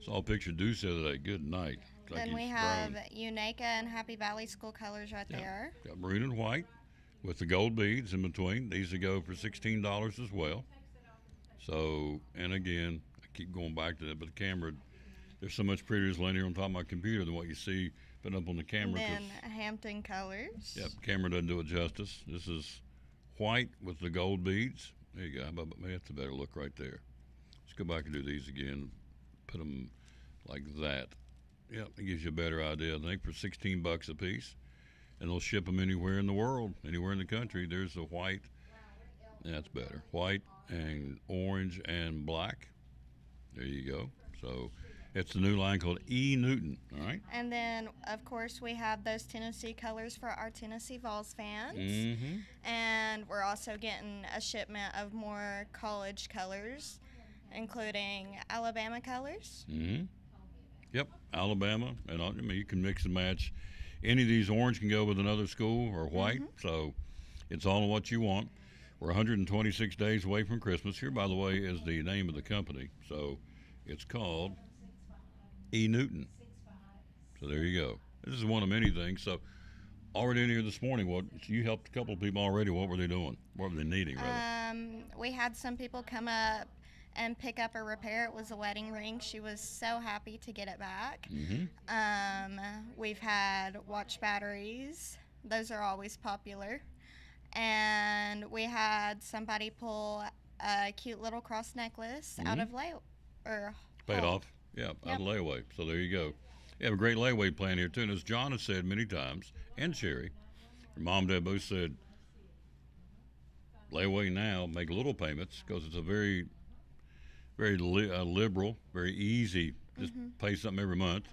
Saw a picture of Deuce the other day. Good night. Like Then we he's have grown. Unaka and Happy Valley school colors right there. Got maroon and white with the gold beads in between. These will go for $16 as well. So, and again, I keep going back to that, but the camera, there's so much prettier laying here on top of my computer than what you see put up on the camera. And then Hampton colors. Yep, camera doesn't do it justice. This is white with the gold beads. There you go. Maybe that's a better look right there. Let's go back and do these again. Put them like that. Yep, it gives you a better idea. I think for $16 a piece, and they'll ship them anywhere in the world, anywhere in the country. There's the white. That's better. White and orange and black. There you go. So it's the new line called E. Newton. All right. And then, of course, we have those Tennessee colors for our Tennessee Vols fans. Mm-hmm. And we're also getting a shipment of more college colors, including Alabama colors. Mm-hmm. Yep, Alabama, and I mean you can mix and match. Any of these orange can go with another school or white, so it's all on what you want. We're 126 days away from Christmas. Here, by the way, is the name of the company. So it's called E. Newton. So there you go. This is one of many things. So already in here this morning, you helped a couple of people already. What were they doing? What were they needing, rather? We had some people come up and pick up a repair. It was a wedding ring. She was so happy to get it back. Mm-hmm. We've had watch batteries. Those are always popular. And we had somebody pull a cute little cross necklace out of Paid off. Yeah, out of layaway. So there you go. You have a great layaway plan here, too. And as John has said many times, and Sherry, your mom and dad both said, layaway now, make little payments, because it's a very liberal, very easy. Just pay something every month.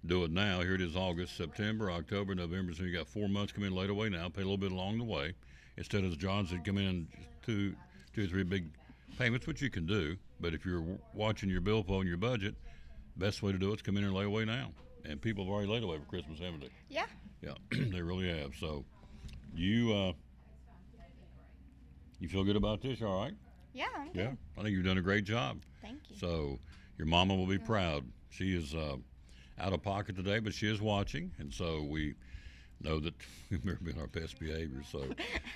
Do it now. Here it is, August, September, October, November. So you got 4 months. Come in late away now. Pay a little bit along the way. Instead of, as John said, come in two or three big payments, which you can do. But if you're watching your bill flow and your budget, best way to do it is come in and lay away now. And people have already laid away for Christmas, haven't they? Yeah. Yeah, they really have. So you feel good about this, all right? Yeah, I'm good. Yeah, I think you've done a great job. Thank you. So your mama will be proud. She is out of pocket today, but she is watching, and so we know that we've never been our best behavior, so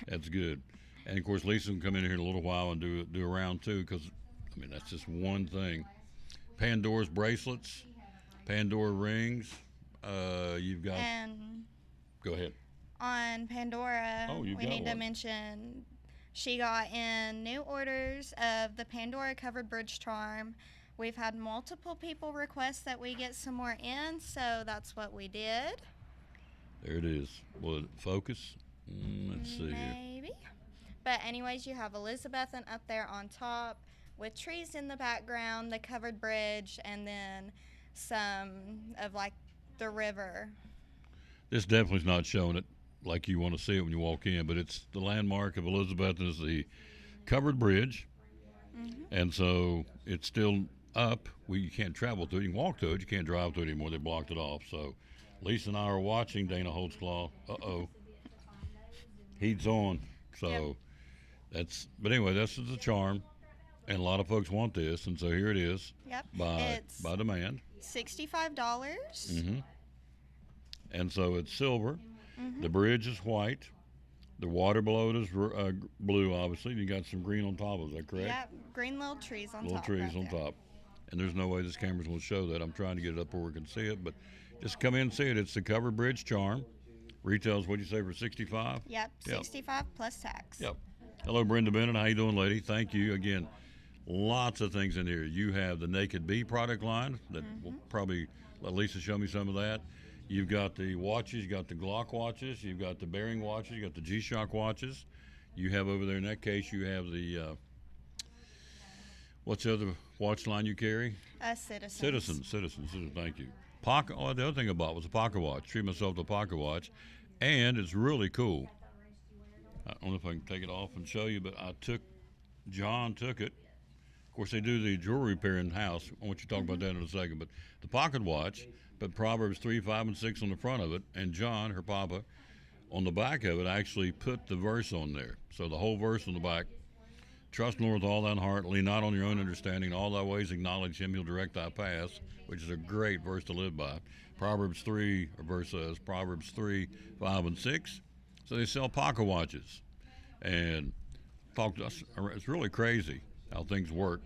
that's good. And of course, Lisa can come in here in a little while and do a round too, because I mean that's just one thing. Pandora's bracelets, Pandora rings. You've got. And Go ahead. on Pandora, Oh, you we got need to one. mention she got in new orders of the Pandora covered bridge charm. We've had multiple people request that we get some more in, so that's what we did. There it is. Will it focus? Let's see here. Maybe. But anyways, you have Elizabethan up there on top with trees in the background, the covered bridge, and then some of like the river. This definitely is not showing it like you want to see it when you walk in, but it's the landmark of Elizabeth is the covered bridge, and so it's still up. You can't travel to it. You can walk to it. You can't drive to it anymore. They blocked it off. So Lisa and I are watching Dana Holtzclaw. Heat's on. So but anyway, this is the charm, and a lot of folks want this, and so here it is Yep. by It's demand. $65. And so it's silver. The bridge is white. The water below it is blue, obviously. You got some green on top of it. Is that correct? Yep. Green little trees on Little top. trees right on there. top. And there's no way this camera's going to show that. I'm trying to get it up where we can see it, but just come in and see it. It's the covered bridge charm. Retails, what'd you say, for $65? Yep. Yep. 65 plus tax. Yep. Hello, Brenda Bennett. How you doing, lady? Thank you. Again, lots of things in here. You have the Naked Bee product line that will probably let Lisa show me some of that. You've got the watches. You got the Glock watches. You've got the Bearing watches. You got the G-Shock watches. You have over there in that case, you have the, what's the other watch line you carry? Citizens. Citizen, thank you. Pocket. Oh, the other thing I bought was a pocket watch. Treat myself to a pocket watch, and it's really cool. I don't know if I can take it off and show you, but John took it. Of course, they do the jewelry repair in house. I want you to talk about that in a second. But the pocket watch, but Proverbs 3, 5, and 6 on the front of it, and John, her papa, on the back of it actually put the verse on there. So the whole verse on the back. Trust in the Lord with all thine heart, lean not on your own understanding, in all thy ways acknowledge him, he'll direct thy paths, which is a great verse to live by. Proverbs 3, a verse says, Proverbs 3, 5, and 6. So they sell pocket watches. And talk to us, it's really crazy how things work.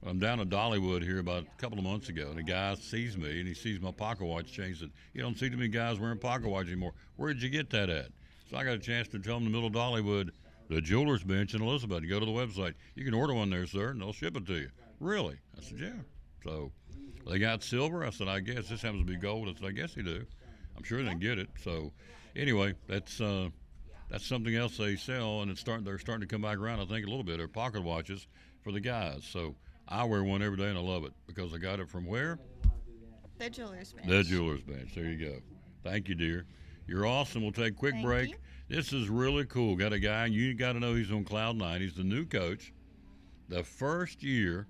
I'm down in Dollywood here about a couple of months ago, and a guy sees me, and he sees my pocket watch chain. He said, you don't see too many guys wearing pocket watches anymore. Where did you get that at? So I got a chance to tell him in the middle of Dollywood, the Jeweler's Bench in Elizabeth. You go to the website. You can order one there, sir, and they'll ship it to you. Really? I said, yeah. So they got silver. I said, I guess this happens to be gold. I said, I guess they do. I'm sure they can get it. So anyway, that's something else they sell, and they're starting to come back around, I think, a little bit. They're pocket watches for the guys. So I wear one every day, and I love it because I got it from where? The Jeweler's Bench. The Jeweler's Bench. There you go. Thank you, dear. You're awesome. We'll take a quick Thank break. you. This is really cool. Got a guy, you got to know he's on cloud nine. He's the new coach. The first year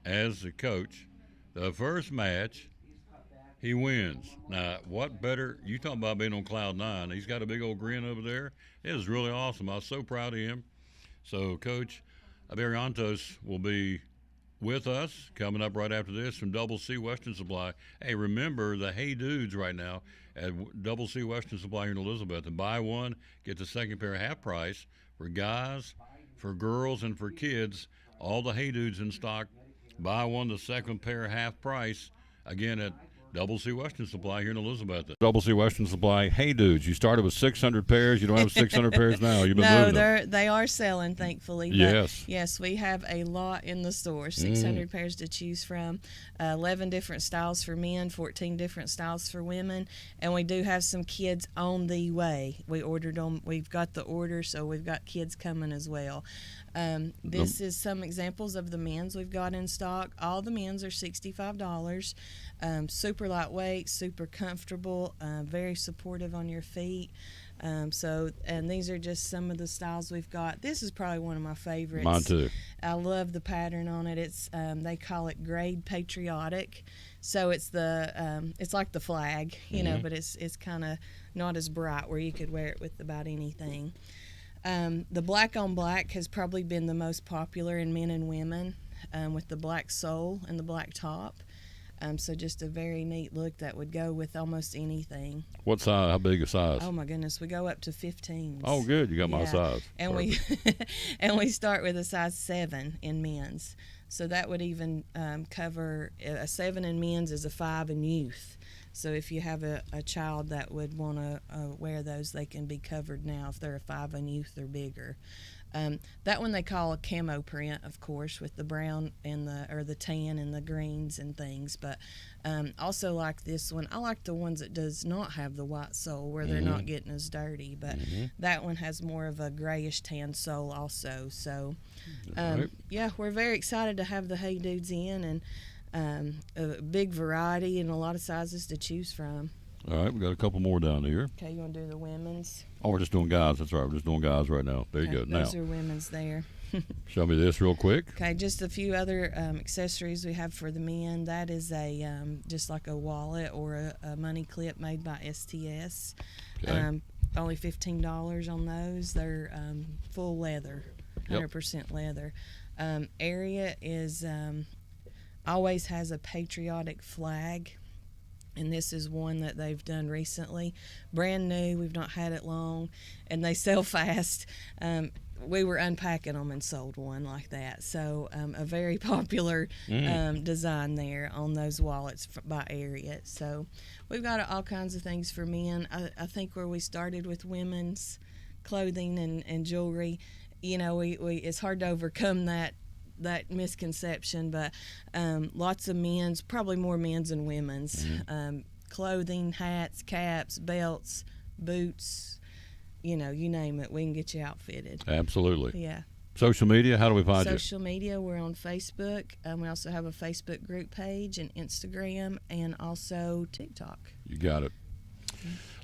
as a coach, the first match, he wins. Now, what better? You talking about being on cloud nine. He's got a big old grin over there. It is really awesome. I was so proud of him. So, Coach Aberiantos will be with us coming up right after this from Double C Western Supply. Hey, remember the Hey Dudes right now at Double C Western Supply here in Elizabeth. And buy one, get the second pair half price for guys, for girls, and for kids. All the Hey Dudes in stock. Buy one, the second pair half price. Again, at Double C Western Supply here in Elizabeth. Double C Western Supply. Hey, dudes, you started with 600 pairs. You don't have 600 pairs now. You've been moving them. They are selling, thankfully. But Yes. yes, we have a lot in the store. 600 pairs to choose from. 11 different styles for men, 14 different styles for women, and we do have some kids on the way. We ordered them. We've got the order, so we've got kids coming as well. This is some examples of the men's we've got in stock. All the men's are $65. Super lightweight, super comfortable, very supportive on your feet. And these are just some of the styles we've got. This is probably one of my favorites. Mine too. I love the pattern on it. It's they call it Grade Patriotic, so it's it's like the flag, you know, but it's kind of not as bright where you could wear it with about anything. The black on black has probably been the most popular in men and women, with the black sole and the black top. So just a very neat look that would go with almost anything. What size? How big a size? Oh my goodness, we go up to 15s. Oh, good. You got my Yeah. size. And Perfect. we start with a size 7 in men's. So that would even cover a 7 in men's is a 5 in youth. So if you have a child that would want to wear those, they can be covered now. If they're a 5 in youth or bigger. That one they call a camo print, of course, with the brown and the tan and the greens and things. But also like this one, I like the ones that does not have the white sole where they're not getting as dirty. But that one has more of a grayish tan sole also. So Right. yeah, we're very excited to have the Hey Dudes in, and a big variety and a lot of sizes to choose from. All right, we got a couple more down here. Okay, you want to do the women's? Oh, we're just doing guys. That's right. We're just doing guys right now. There you Okay, go. Now, those are women's there. show me this real quick. Okay, just a few other accessories we have for the men. That is a just like a wallet or a money clip made by STS. Okay. Only $15 on those. They're full leather, 100% leather. Area is always has a patriotic flag. And this is one that they've done recently. Brand new, we've not had it long, and they sell fast. We were unpacking them and sold one like that. So a very popular design there on those wallets by Area. So we've got all kinds of things for men. I think where we started with women's clothing and jewelry, you know, we it's hard to overcome that misconception, but lots of men's, probably more men's than women's, clothing, hats, caps, belts, boots, you know, you name it, we can get you outfitted. Absolutely. Yeah. Social media, how do we find you? Social media, we're on Facebook. We also have a Facebook group page and Instagram and also TikTok. You got it.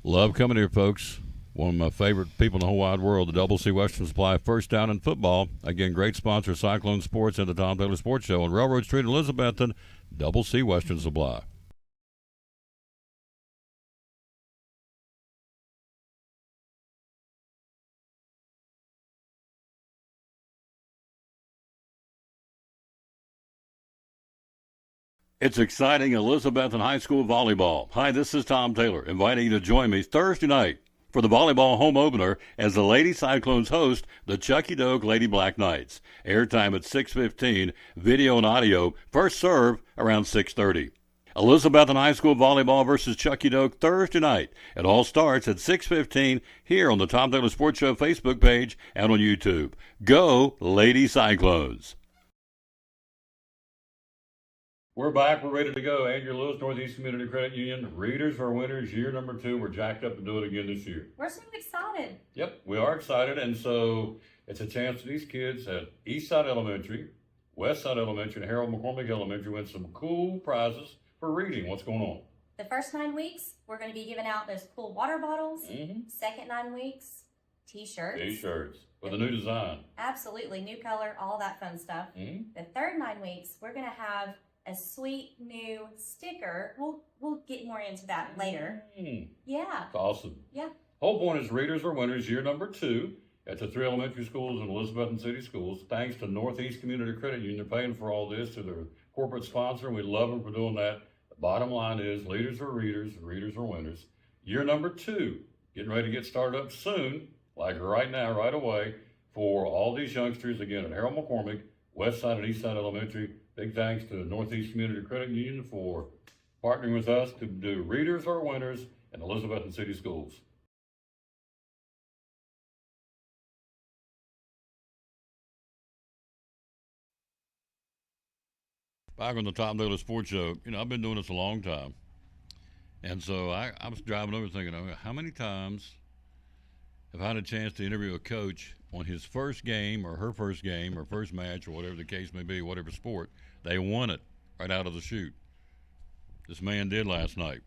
Love coming here, folks. One of my favorite people in the whole wide world, the Double C Western Supply, first down in football. Again, great sponsor, Cyclone Sports and the Tom Taylor Sports Show on Railroad Street in Elizabethton, Double C Western Supply. It's exciting Elizabethton High School volleyball. Hi, this is Tom Taylor, inviting you to join me Thursday night for the volleyball home opener as the Lady Cyclones host the Chucky Doak Lady Black Knights. Airtime at 6:15, video and audio, first serve around 6:30. Elizabethton High School volleyball versus Chucky Doak Thursday night. It all starts at 6:15 here on the Tom Taylor Sports Show Facebook page and on YouTube. Go Lady Cyclones! We're back. We're ready to go. Andrew Lewis, Northeast Community Credit Union. Readers are winners. Year number 2. We're jacked up to do it again this year. We're so excited. Yep, we are excited. And so it's a chance for these kids at Eastside Elementary, Westside Elementary, and Harold McCormick Elementary win some cool prizes for reading. What's going on? The first 9 weeks, we're going to be giving out those cool water bottles. Second 9 weeks, T-shirts. T-shirts with a new design. Absolutely. New color, all that fun stuff. The third 9 weeks, we're going to have a sweet new sticker. We'll get more into that later. Yeah. That's awesome. Yeah. Whole point is readers are winners. Year number 2 at the 3 elementary schools in Elizabethton City Schools. Thanks to Northeast Community Credit Union. They're paying for all this to their corporate sponsor, and we love them for doing that. The bottom line is leaders are readers, readers are winners. Year number 2, getting ready to get started up soon, like right now, right away, for all these youngsters, again, at Harold McCormick, Westside and Eastside Elementary. Big thanks to the Northeast Community Credit Union for partnering with us to do Readers Are Winners in Elizabethton City Schools. Back on the Tom Taylor Sports Show, you know, I've been doing this a long time. And so I was driving over thinking, how many times have I had a chance to interview a coach on his first game or her first game or first match or whatever the case may be, whatever sport, they won it right out of the chute. This man did last night.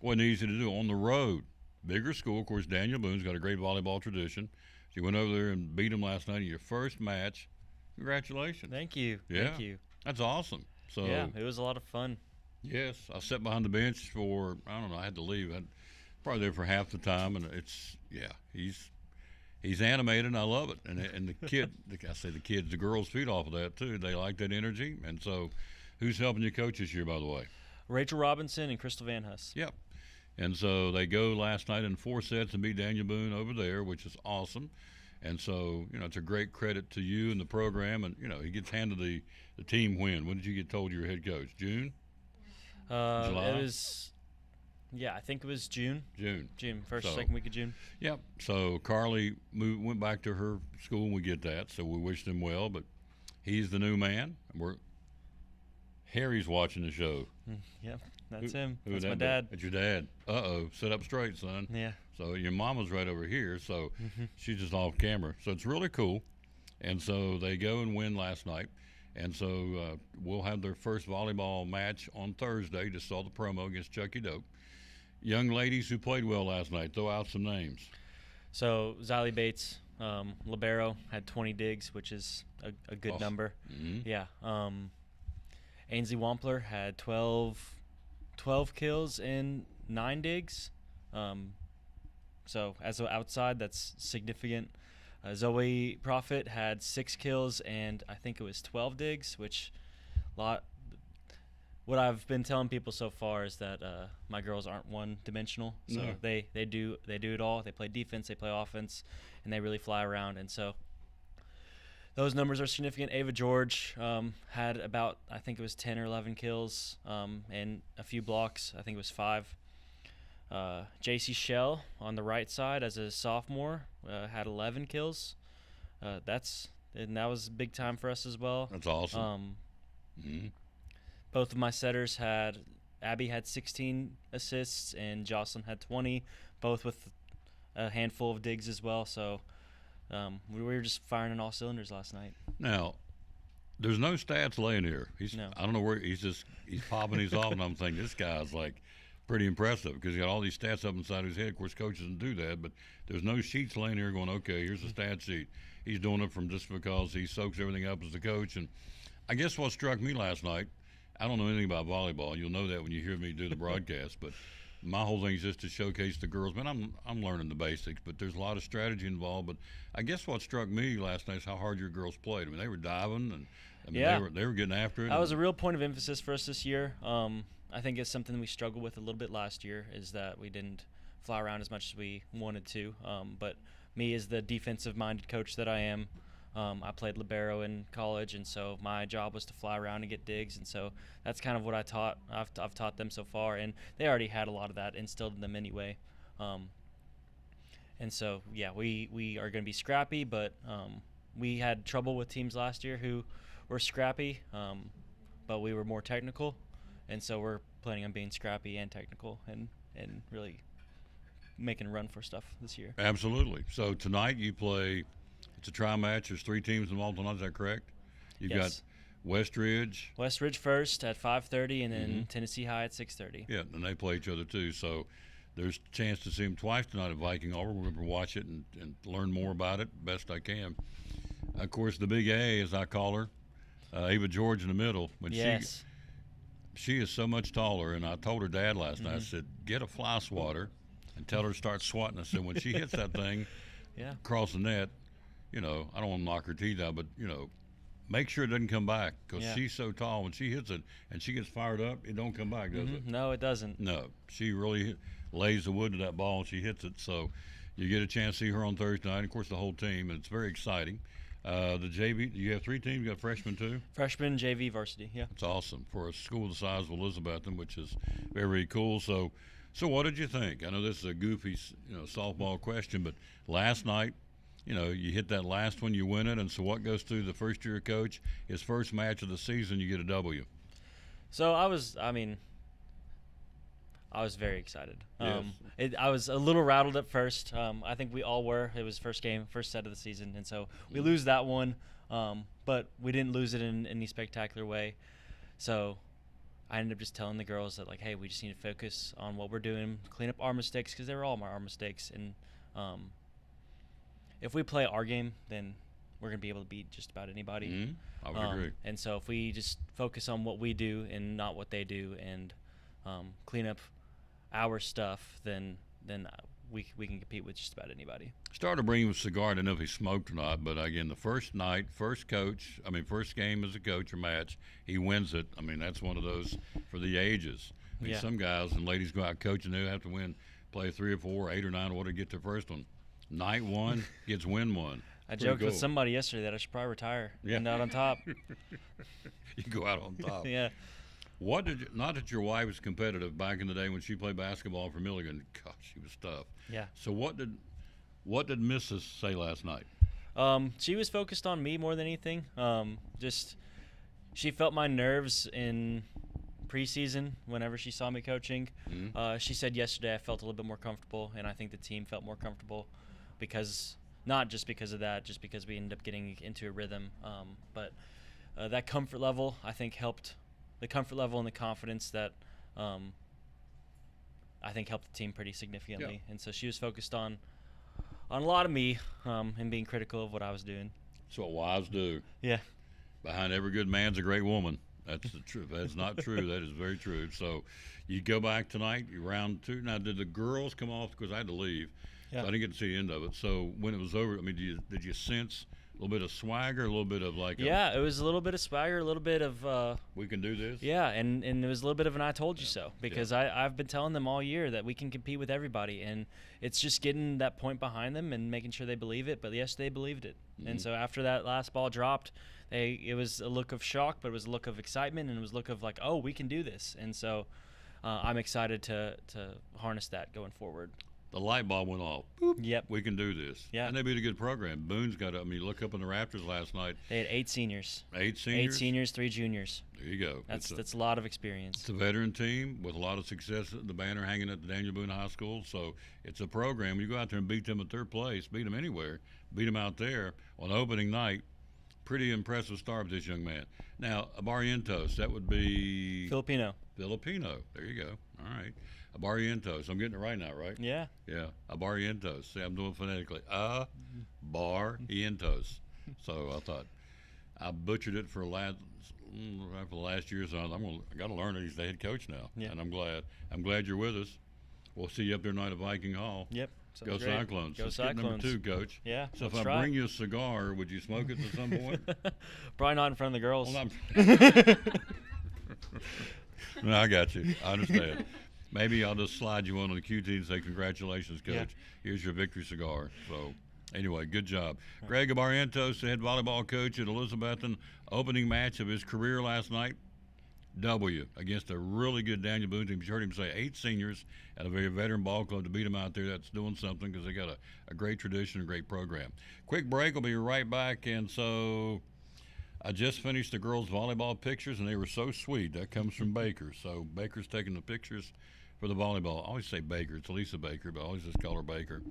Wasn't easy to do on the road. Bigger school, of course, Daniel Boone's got a great volleyball tradition. She went over there and beat him last night in your first match. Congratulations. Thank you. Yeah. Thank you. That's awesome. So yeah, it was a lot of fun. Yes, I sat behind the bench for, I don't know, I had to leave. I probably there for half the time, and it's, yeah, he's animated, and I love it. And the kid, I say the kids, the girls feed off of that too. They like that energy. And so, who's helping you coach this year, by the way? Rachel Robinson and Crystal Van Huss. Yep. And so they go last night in 4 sets and beat Daniel Boone over there, which is awesome. And so, it's a great credit to you and the program. And, he gets handed the team win. When did you get told you were head coach? June? July? It was, I think it was June. June, second week of June. Yep. So Carly went back to her school, and we get that. So we wish him well. But he's the new man. Harry's watching the show. Yep, that's him. Who That's would my that be? dad. That's your dad. Uh-oh. Sit up straight, son. Yeah. So your mama's right over here, so she's just off camera. So it's really cool. And so they go and win last night. And so we'll have their first volleyball match on Thursday. Just saw the promo against Chucky Dope. Young ladies who played well last night, throw out some names. So Xylee Bates, libero, had 20 digs, which is a good Awesome. number. Mm-hmm. Yeah. Ainsley Wampler had 12 kills and 9 digs. So as an outside, that's significant. Zoe Profit had 6 kills and I think it was 12 digs, which what I've been telling people so far is that my girls aren't one-dimensional. So No. they do it all. They play defense, they play offense, and they really fly around. And so those numbers are significant. Ava George had about, I think it was 10 or 11 kills and a few blocks. I think it was 5. JC Shell on the right side as a sophomore had 11 kills. That was big time for us as well. That's awesome. Both of my setters Abby had 16 assists and Jocelyn had 20, both with a handful of digs as well. So we were just firing on all cylinders last night. Now, there's no stats laying here. No. I don't know where he's popping these off, and I'm thinking this guy's like pretty impressive because he got all these stats up inside his head. Of course, coaches don't do that, but there's no sheets laying here going, okay, here's the stat sheet. He's doing it from just because he soaks everything up as the coach. And I guess what struck me last night, I don't know anything about volleyball. You'll know that when you hear me do the broadcast, but my whole thing is just to showcase the girls. Man, I'm learning the basics, but there's a lot of strategy involved. But I guess what struck me last night is how hard your girls played. I mean, they were diving, and they were getting after it. That was a real point of emphasis for us this year. I think it's something we struggled with a little bit last year, is that we didn't fly around as much as we wanted to. But me, as the defensive-minded coach that I am, I played libero in college, and so my job was to fly around and get digs, and so that's kind of what I've taught them so far, and they already had a lot of that instilled in them anyway. And so, we are going to be scrappy, but we had trouble with teams last year who were scrappy, but we were more technical, and so we're planning on being scrappy and technical and really making a run for stuff this year. Absolutely. So tonight you play. It's a tri-match. There's 3 teams involved tonight. Is that correct? You've got West Ridge first at 5:30, and then Tennessee High at 6:30. Yeah, and they play each other too. So there's a chance to see them twice tonight at Viking Harbor. We're going to watch it and learn more about it best I can. Of course, the big A, as I call her, Ava George in the middle. When she is so much taller, and I told her dad last night, I said, get a fly swatter and tell her to start swatting. I said, when she hits that thing across the net, I don't want to knock her teeth out, but, make sure it doesn't come back because she's so tall. When she hits it and she gets fired up, it don't come back, does it? No, it doesn't. No. She really lays the wood to that ball and she hits it. So you get a chance to see her on Thursday night. Of course, the whole team, and it's very exciting. The JV, you have 3 teams. You got freshmen too? Freshman, JV, varsity, yeah. That's awesome for a school the size of Elizabethton, which is very, very cool. So what did you think? I know this is a goofy, softball question, but last night, you hit that last one, you win it, and so what goes through the first-year coach? His first match of the season, you get a W. So I was very excited. I was a little rattled at first. I think we all were. It was first set of the season, and so we lose that one, but we didn't lose it in any spectacular way. So I ended up just telling the girls that, hey, we just need to focus on what we're doing, clean up our mistakes, because they were all our mistakes, and if we play our game, then we're going to be able to beat just about anybody. I would agree. And so if we just focus on what we do and not what they do and clean up our stuff, then we can compete with just about anybody. Started to bring him a cigar. I don't know if he smoked or not, but again, the first night, first game as a coach or match, he wins it. I mean, that's one of those for the ages. I mean, Yeah. some guys and ladies go out coaching, they have to play 3 or 4, 8 or 9, or what to get their first one. Night one gets win one. I Pretty joked cool. with somebody yesterday that I should probably retire. Yeah. End out on top. You go out on top. Yeah. Not that your wife was competitive back in the day when she played basketball for Milligan. Gosh, she was tough. Yeah. So what did Mrs. say last night? She was focused on me more than anything. Just she felt my nerves in preseason whenever she saw me coaching. Mm-hmm. She said yesterday I felt a little bit more comfortable, and I think the team felt more comfortable because not just because of that, just because we ended up getting into a rhythm. But that comfort level I think helped. The comfort level and the confidence that I think helped the team pretty significantly. Yeah. And so she was focused on a lot of me and being critical of what I was doing. That's what wives do. Yeah. Behind every good man's a great woman. That's the truth. That's not true. That is very true. So you go back tonight, you round 2. Now, did the girls come off? Because I had to leave. Yeah. So I didn't get to see the end of it. So when it was over, I mean, did you sense a little bit of swagger, a little bit of like Yeah, it was a little bit of swagger, a little bit of we can do this? Yeah, and it was a little bit of an I told you so, because I've been telling them all year that we can compete with everybody, and it's just getting that point behind them and making sure they believe it. But yes, they believed it. And so after that last ball dropped, it was a look of shock, but it was a look of excitement, and it was a look of like, oh, we can do this. And so I'm excited to harness that going forward. The light bulb went off. Boop. Yep. We can do this. Yeah. And they beat a good program. Boone's got, look up in the rafters last night. They had 8 seniors. 8 seniors? 8 seniors, 3 juniors. There you go. That's a lot of experience. It's a veteran team with a lot of success. The banner hanging at the Daniel Boone High School. So it's a program. You go out there and beat them at third place, beat them anywhere, beat them out there on opening night. Pretty impressive start with this young man. Now, Barrientos, that would be Filipino. There you go. All right. Barrientos. I'm getting it right now, right? Yeah. Yeah. Barrientos. See, I'm doing it phonetically. Barrientos. So I thought I butchered it for the last year. So I got to learn it. He's the head coach now, Yeah. and I'm glad. I'm glad you're with us. We'll see you up there tonight at Viking Hall. Yep. Go Sounds great. Cyclones. Go Let's get Cyclones. number 2, Coach. Yeah, So if let's I try bring it. you a cigar, would you smoke it at some point? Probably not in front of the girls. Well, no, I got you. I understand. Maybe I'll just slide you on the QT and say, congratulations, Coach. Yeah. Here's your victory cigar. So, anyway, good job. Greg Barrientos, the head volleyball coach at Elizabethton, opening match of his career last night. W against a really good Daniel Boone team. You heard him say 8 seniors at a very veteran ball club to beat them out there. That's doing something because they got a great tradition, a great program. Quick break. We'll be right back. And so I just finished the girls' volleyball pictures, and they were so sweet. That comes from Baker. So Baker's taking the pictures for the volleyball. I always say Baker. It's Lisa Baker, but I always just call her Baker.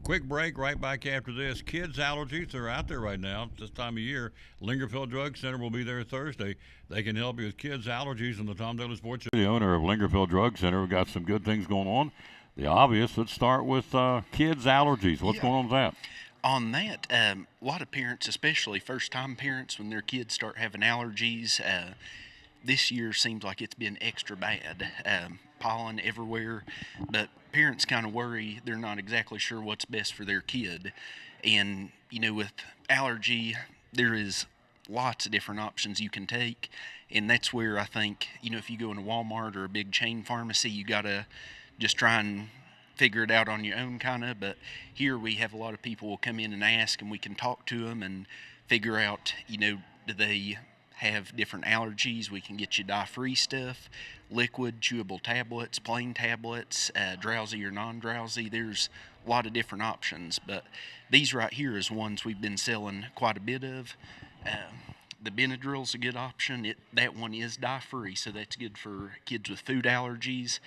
Quick break, right back after this. Kids' allergies are out there right now this time of year. Lingerfield Drug Center will be there Thursday. They can help you with kids' allergies in the Tom Daly Sports Show. The owner of Lingerfield Drug Center. We've got some good things going on. The obvious, let's start with kids' allergies. What's going on with that? On that, a lot of parents, especially first-time parents, when their kids start having allergies, this year seems like it's been extra bad. Pollen everywhere, but parents kind of worry. They're not exactly sure what's best for their kid. And, with allergy, there is lots of different options you can take. And that's where I think, if you go into Walmart or a big chain pharmacy, you got to just try and figure it out on your own kind of. But here we have a lot of people will come in and ask, and we can talk to them and figure out, do they have different allergies. We can get you dye-free stuff, liquid, chewable tablets, plain tablets, drowsy or non-drowsy. There's a lot of different options, but these right here is ones we've been selling quite a bit of. The Benadryl's a good option. That one is dye-free, so that's good for kids with food allergies.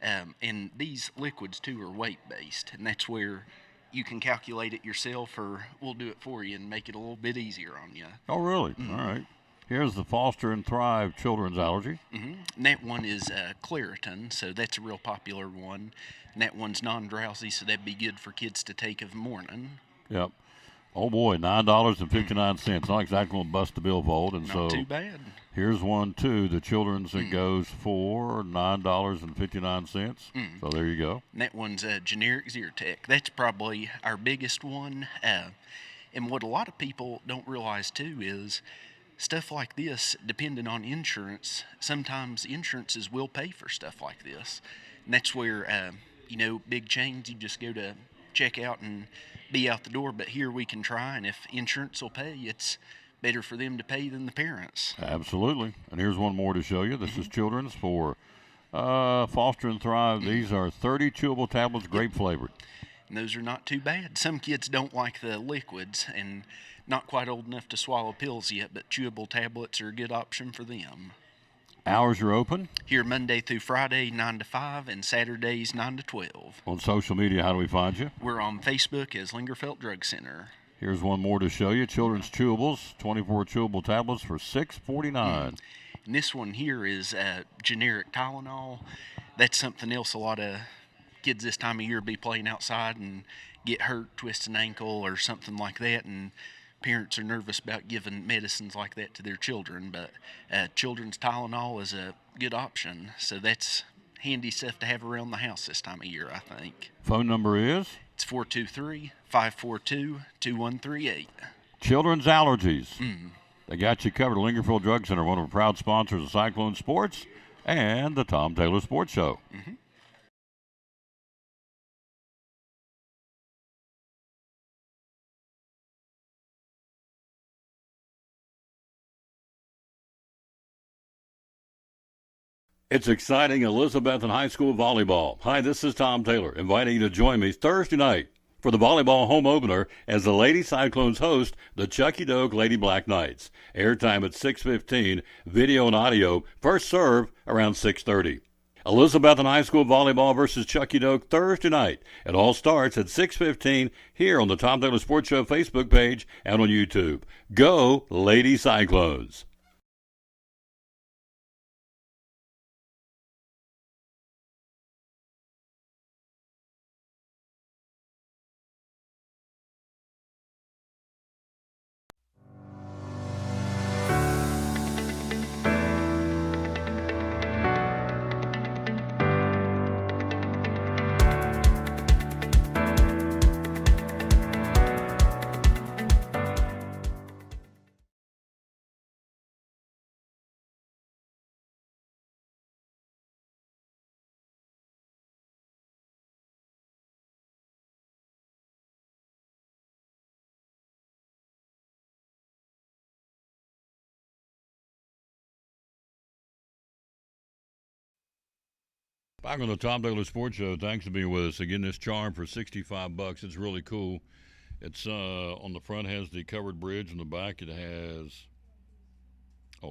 And these liquids, too, are weight-based, and that's where you can calculate it yourself, or we'll do it for you and make it a little bit easier on you. Oh, really? All right. Here's the Foster and Thrive Children's Allergy. And that one is Claritin, so that's a real popular one. And that one's non-drowsy, so that'd be good for kids to take of the morning. Yep. Oh boy, $9.59. Not exactly going to bust the billfold, and Not so too bad. here's one too. The children's that goes for $9.59. So there you go. And that one's a generic Zyrtec. That's probably our biggest one. And what a lot of people don't realize too is stuff like this, depending on insurance, sometimes insurances will pay for stuff like this. And that's where, big chains, you just go to check out and be out the door. But here we can try, and if insurance will pay, it's better for them to pay than the parents. Absolutely. And here's one more to show you. This is children's for Foster and Thrive. These are 30 chewable tablets, grape flavored. And those are not too bad. Some kids don't like the liquids and not quite old enough to swallow pills yet, but chewable tablets are a good option for them. Hours are open? Here Monday through Friday, 9 to 5, and Saturdays, 9 to 12. On social media, how do we find you? We're on Facebook as Lingerfeld Drug Center. Here's one more to show you. Children's chewables, 24 chewable tablets for $6.49. And this one here is generic Tylenol. That's something else a lot of kids this time of year be playing outside and get hurt, twist an ankle or something like that, and parents are nervous about giving medicines like that to their children. But children's Tylenol is a good option, so that's handy stuff to have around the house this time of year, I think. Phone number is? It's 423-542-2138. Children's Allergies. They got you covered. Lingerfield Drug Center, one of the proud sponsors of Cyclone Sports and the Tom Taylor Sports Show. It's exciting Elizabethton High School volleyball. Hi, this is Tom Taylor, inviting you to join me Thursday night for the volleyball home opener as the Lady Cyclones host the Chucky Doak Lady Black Knights. Airtime at 6:15, video and audio, first serve around 6:30. Elizabethton High School volleyball versus Chucky Doak Thursday night. It all starts at 6:15 here on the Tom Taylor Sports Show Facebook page and on YouTube. Go Lady Cyclones! Back on the Tom Taylor Sports Show. Thanks for being with us. Again, this charm for $65. It's really cool. It's on the front has the covered bridge. On the back it has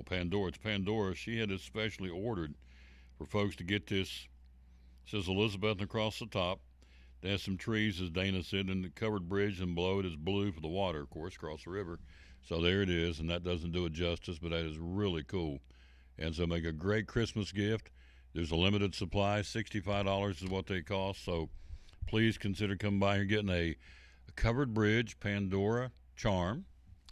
Pandora. It's Pandora. She had it specially ordered for folks to get this. It says Elizabeth across the top. It has some trees, as Dana said, and the covered bridge, and below it is blue for the water, of course, across the river. So there it is, and that doesn't do it justice, but that is really cool. And so make a great Christmas gift. There's a limited supply. $65 is what they cost. So please consider coming by and getting a covered bridge Pandora charm.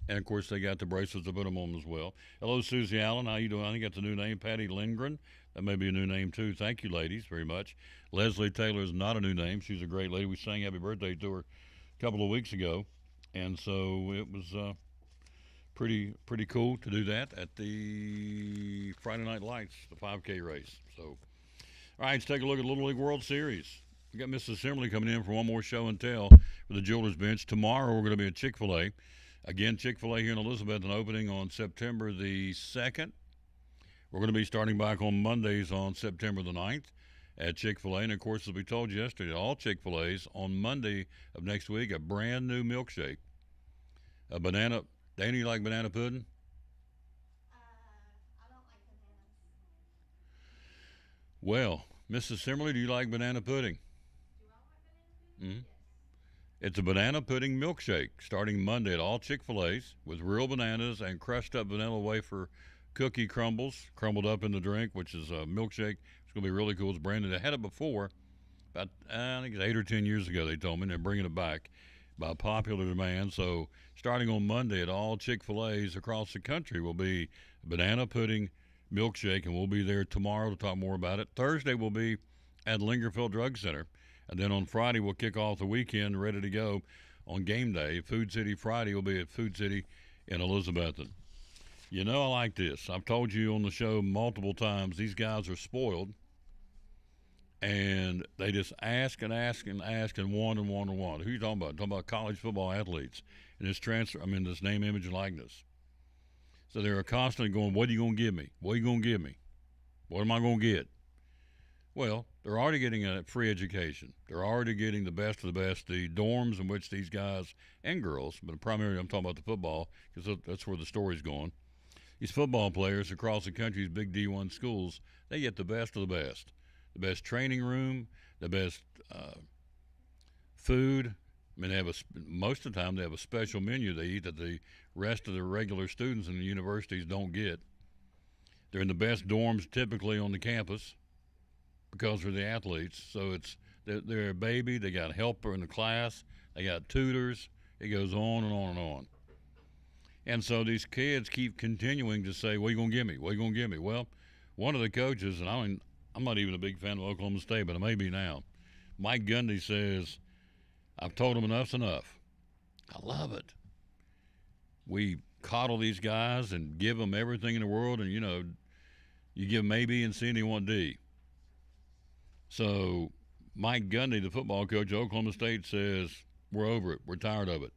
And, of course, they got the bracelets to put them on as well. Hello, Susie Allen. How you doing? I think that's a new name. Patty Lindgren. That may be a new name, too. Thank you, ladies, very much. Leslie Taylor is not a new name. She's a great lady. We sang happy birthday to her a couple of weeks ago. And so it was pretty cool to do that at the Friday Night Lights, the 5K race. So, all right, let's take a look at Little League World Series. We got Mrs. Simmerly coming in for one more show and tell for the Jewelers Bench. Tomorrow we're going to be at Chick-fil-A. Again, Chick-fil-A here in Elizabeth, an opening on September the 2nd. We're going to be starting back on Mondays on September the 9th at Chick-fil-A. And, of course, as we told you yesterday, all Chick-fil-A's on Monday of next week, a brand new milkshake. A banana. Dana, you like banana pudding? I don't like bananas. Well, Mrs. Simmerly, do you like banana pudding? Do I like bananas? Mm-hmm. It's a banana pudding milkshake starting Monday at all Chick-fil-A's with real bananas and crushed up vanilla wafer cookie crumbles crumbled up in the drink, which is a milkshake. It's going to be really cool. It's brand new. They had it before, about I think it's 8 or 10 years ago, they told me, and they're bringing it back. by popular demand. So starting on Monday at all Chick-fil-A's across the country will be banana pudding milkshake, and we'll be there tomorrow to talk more about it. Thursday we'll be at Lingerfield Drug Center, and then on Friday we'll kick off the weekend ready to go on game day. Food City Friday will be at Food City in Elizabethton. You know, I like this. I've told you on the show multiple times, these guys are spoiled, and they just ask and ask and ask and want and want and want. Who are you talking about? I'm talking about college football athletes and this name, image, and likeness. So they're constantly going, what are you going to give me? What are you going to give me? What am I going to get? Well, they're already getting a free education. They're already getting the best of the best. The dorms in which these guys and girls, but primarily I'm talking about the football because that's where the story's going. These football players across the country's big D1 schools, they get the best of the best. The best training room, the best food. I mean, most of the time they have a special menu they eat that the rest of the regular students in the universities don't get. They're in the best dorms typically on the campus because they're the athletes. So they're a baby. They got a helper in the class. They got tutors. It goes on and on and on. And so these kids keep continuing to say, what are you going to give me? What are you going to give me? Well, one of the coaches, and I'm not even a big fan of Oklahoma State, but I may be now. Mike Gundy says, I've told them enough's enough. I love it. We coddle these guys and give them everything in the world, and, you give them A, B, and C, and they want D. So Mike Gundy, the football coach of Oklahoma State, says, we're over it. We're tired of it.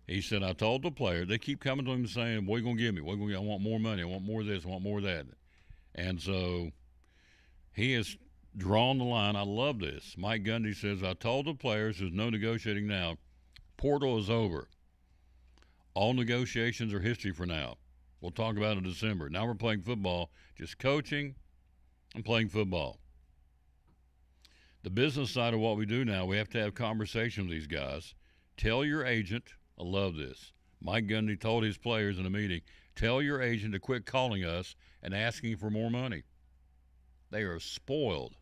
He said, I told the players, they keep coming to him saying, what are you going to give me? What are you gonna give? I want more money. I want more of this. I want more of that. And so he has drawn the line. I love this. Mike Gundy says, I told the players there's no negotiating now. Portal is over. All negotiations are history for now. We'll talk about it in December. Now we're playing football, just coaching and playing football. The business side of what we do now, we have to have conversations with these guys. Tell your agent, I love this. Mike Gundy told his players in a meeting, tell your agent to quit calling us and asking for more money. They are spoiled.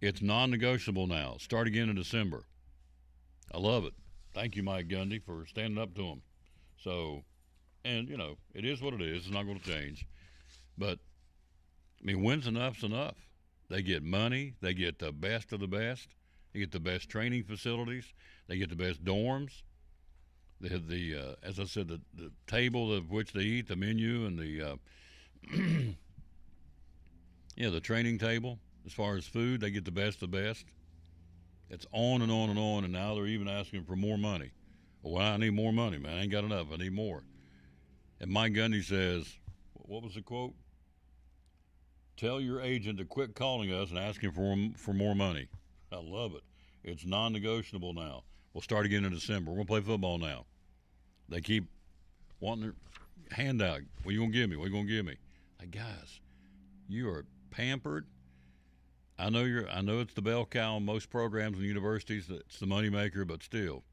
It's non-negotiable now. Start again in December. I love it. Thank you, Mike Gundy, for standing up to him. So, and, it is what it is. It's not going to change. But, when's enough's enough? They get money. They get the best of the best. They get the best training facilities. They get the best dorms. They have as I said, the table of which they eat, the menu, and the the training table. As far as food, they get the best of the best. It's on and on and on, and now they're even asking for more money. Well, I need more money, man. I ain't got enough. I need more. And Mike Gundy says, what was the quote? Tell your agent to quit calling us and asking for more money. I love it. It's non-negotiable now. We'll start again in December. We're going to play football now. They keep wanting their handout. What are you going to give me? What are you going to give me? Like, guys, you are pampered. I know it's the bell cow in most programs and universities. It's the moneymaker, but still,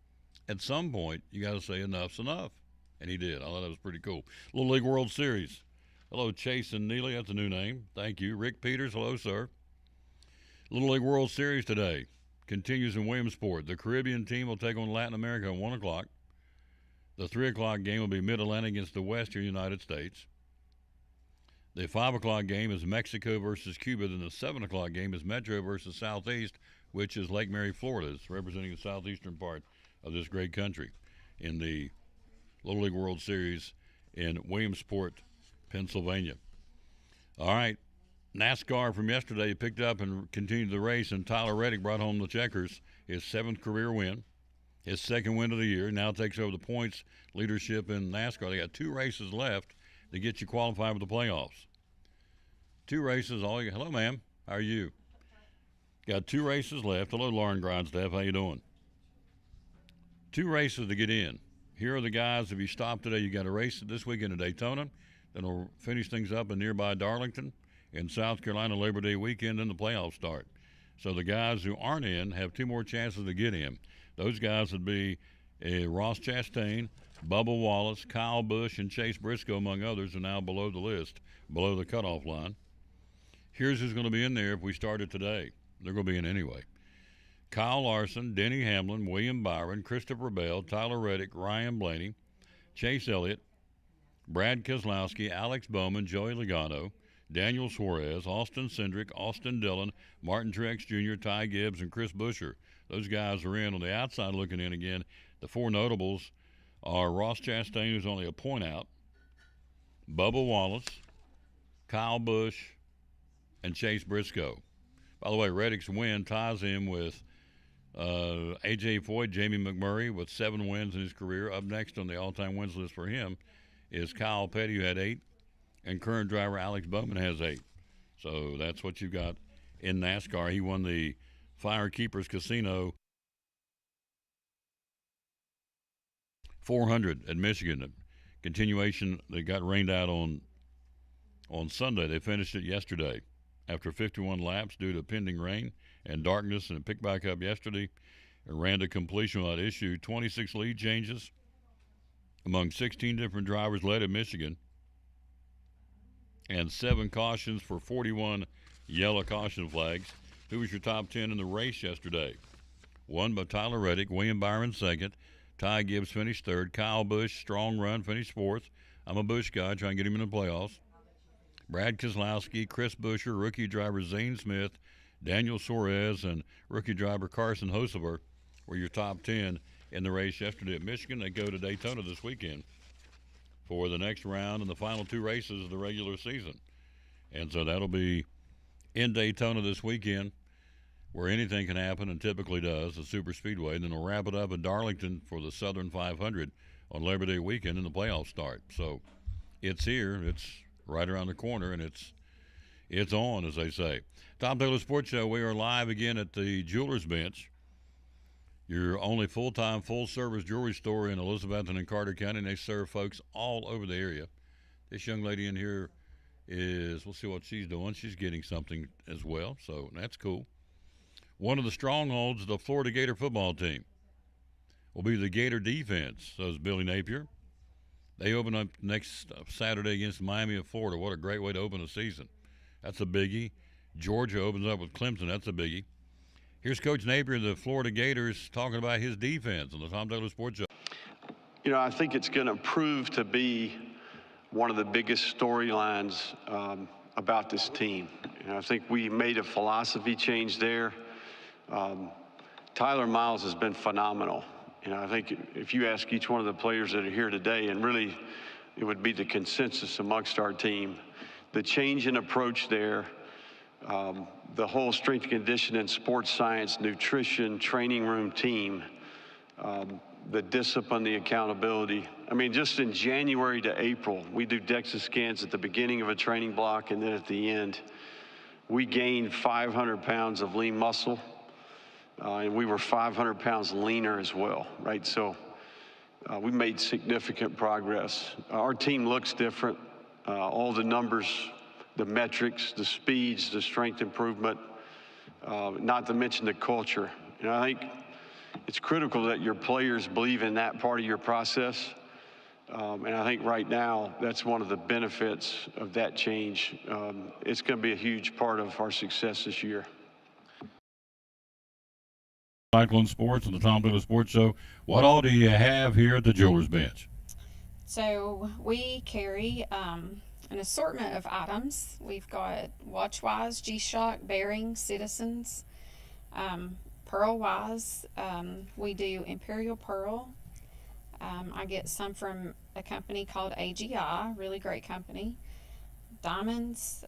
at some point, you got to say enough's enough. And he did. I thought that was pretty cool. Little League World Series. Hello, Chase and Neely. That's a new name. Thank you. Rick Peters. Hello, sir. Little League World Series today continues in Williamsport. The Caribbean team will take on Latin America at 1 o'clock. The 3 o'clock game will be Mid-Atlantic against the Western United States. The 5 o'clock game is Mexico versus Cuba. Then the 7 o'clock game is Metro versus Southeast, which is Lake Mary, Florida. It's representing the southeastern part of this great country in the Little League World Series in Williamsport, Pennsylvania. All right. NASCAR from yesterday picked up and continued the race, and Tyler Reddick brought home the checkers, his 7th career win, his 2nd win of the year. Now takes over the points leadership in NASCAR. They got 2 races left to get you qualified for the playoffs. 2 races. Hello, ma'am. How are you? Got 2 races left. Hello, Lauren Grindstaff. How you doing? 2 races to get in. Here are the guys. If you stop today, you got a race this weekend at Daytona. Then we'll finish things up in nearby Darlington. In South Carolina, Labor Day weekend, and the playoffs start. So the guys who aren't in have 2 more chances to get in. Those guys would be Ross Chastain, Bubba Wallace, Kyle Busch, and Chase Briscoe, among others, are now below the list, below the cutoff line. Here's who's going to be in there if we started today. They're going to be in anyway. Kyle Larson, Denny Hamlin, William Byron, Christopher Bell, Tyler Reddick, Ryan Blaney, Chase Elliott, Brad Keselowski, Alex Bowman, Joey Logano, Daniel Suarez, Austin Cindric, Austin Dillon, Martin Truex Jr., Ty Gibbs, and Chris Buescher. Those guys are in. On the outside looking in again, the four notables are Ross Chastain, who's only a point out, Bubba Wallace, Kyle Busch, and Chase Briscoe. By the way, Reddick's win ties him with A.J. Foyt, Jamie McMurray with 7 wins in his career. Up next on the all-time wins list for him is Kyle Petty, who had 8, and current driver Alex Bowman has 8. So that's what you've got in NASCAR. He won the Firekeepers Casino 400 at Michigan. A continuation, they got rained out on Sunday. They finished it yesterday after 51 laps due to pending rain and darkness, and it picked back up yesterday and ran to completion without issue. 26 lead changes among 16 different drivers led at Michigan, and 7 cautions for 41 yellow caution flags. Who was your top 10 in the race yesterday? Won by Tyler Reddick, William Byron second, Ty Gibbs finished third, Kyle Busch, strong run, finished fourth. I'm a Busch guy, trying to get him in the playoffs. Brad Keselowski, Chris Buescher, rookie driver Zane Smith, Daniel Suarez, and rookie driver Carson Hocevar were your top 10 in the race yesterday at Michigan. They go to Daytona this weekend for the next round and the final 2 races of the regular season. And so that'll be in Daytona this weekend, where anything can happen, and typically does, the super speedway. And then they'll wrap it up in Darlington for the Southern 500 on Labor Day weekend, and the playoffs start. So it's here, it's right around the corner, and it's on, as they say. Tom Taylor Sports Show, we are live again at the Jewelers Bench, your only full-time, full-service jewelry store in Elizabethton and Carter County, and they serve folks all over the area. This young lady in here is, we'll see what she's doing. She's getting something as well, so that's cool. One of the strongholds of the Florida Gator football team will be the Gator defense, says Billy Napier. They open up next Saturday against Miami of Florida. What a great way to open a season. That's a biggie. Georgia opens up with Clemson. That's a biggie. Here's Coach Napier of the Florida Gators talking about his defense on the Tom Taylor Sports Show. You know, I think it's going to prove to be one of the biggest storylines about this team. You know, I think we made a philosophy change there. Tyler Miles has been phenomenal. You know, I think if you ask each one of the players that are here today, and really it would be the consensus amongst our team, the change in approach there, the whole strength and conditioning, sports science, nutrition, training room team, the discipline, the accountability. I mean, just in January to April, we do DEXA scans at the beginning of a training block, and then at the end, we gained 500 pounds of lean muscle. And we were 500 pounds leaner as well, right? So we made significant progress. Our team looks different. All the numbers, the metrics, the speeds, the strength improvement, not to mention the culture. You know, I think it's critical that your players believe in that part of your process. And I think right now, that's one of the benefits of that change. It's going to be a huge part of our success this year. Cyclone Sports on the Tom Taylor Sports Show. What all do you have here at the Jewelers Bench? So we carry an assortment of items. We've got Watchwise, G-Shock, Bearings, Citizens, Pearl-Wise. We do Imperial Pearl. I get some from a company called AGI, really great company. Diamonds,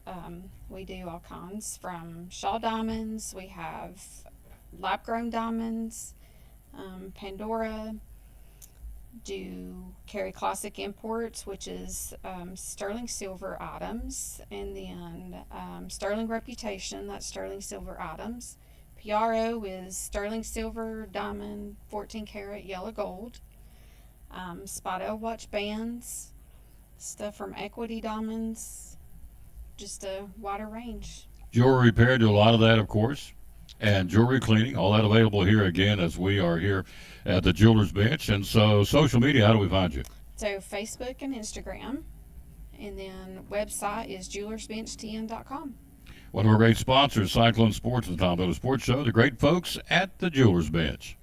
we do all kinds from Shaw Diamonds. We have lab-grown diamonds, Pandora. Do carry Classic Imports, which is sterling silver items, and then Sterling Reputation, that's sterling silver items. PRO is sterling silver, diamond, 14 karat yellow gold. Spotto watch bands, stuff from Equity Diamonds, just a wider range. Jewelry repair, do a lot of that, of course. And jewelry cleaning, all that available here again as we are here at the Jewelers Bench. And so social media, how do we find you? So Facebook and Instagram, and then website is jewelersbenchtn.com. One of our great sponsors, Cyclone Sports, the Tom Taylor Sports Show, the great folks at the Jewelers Bench.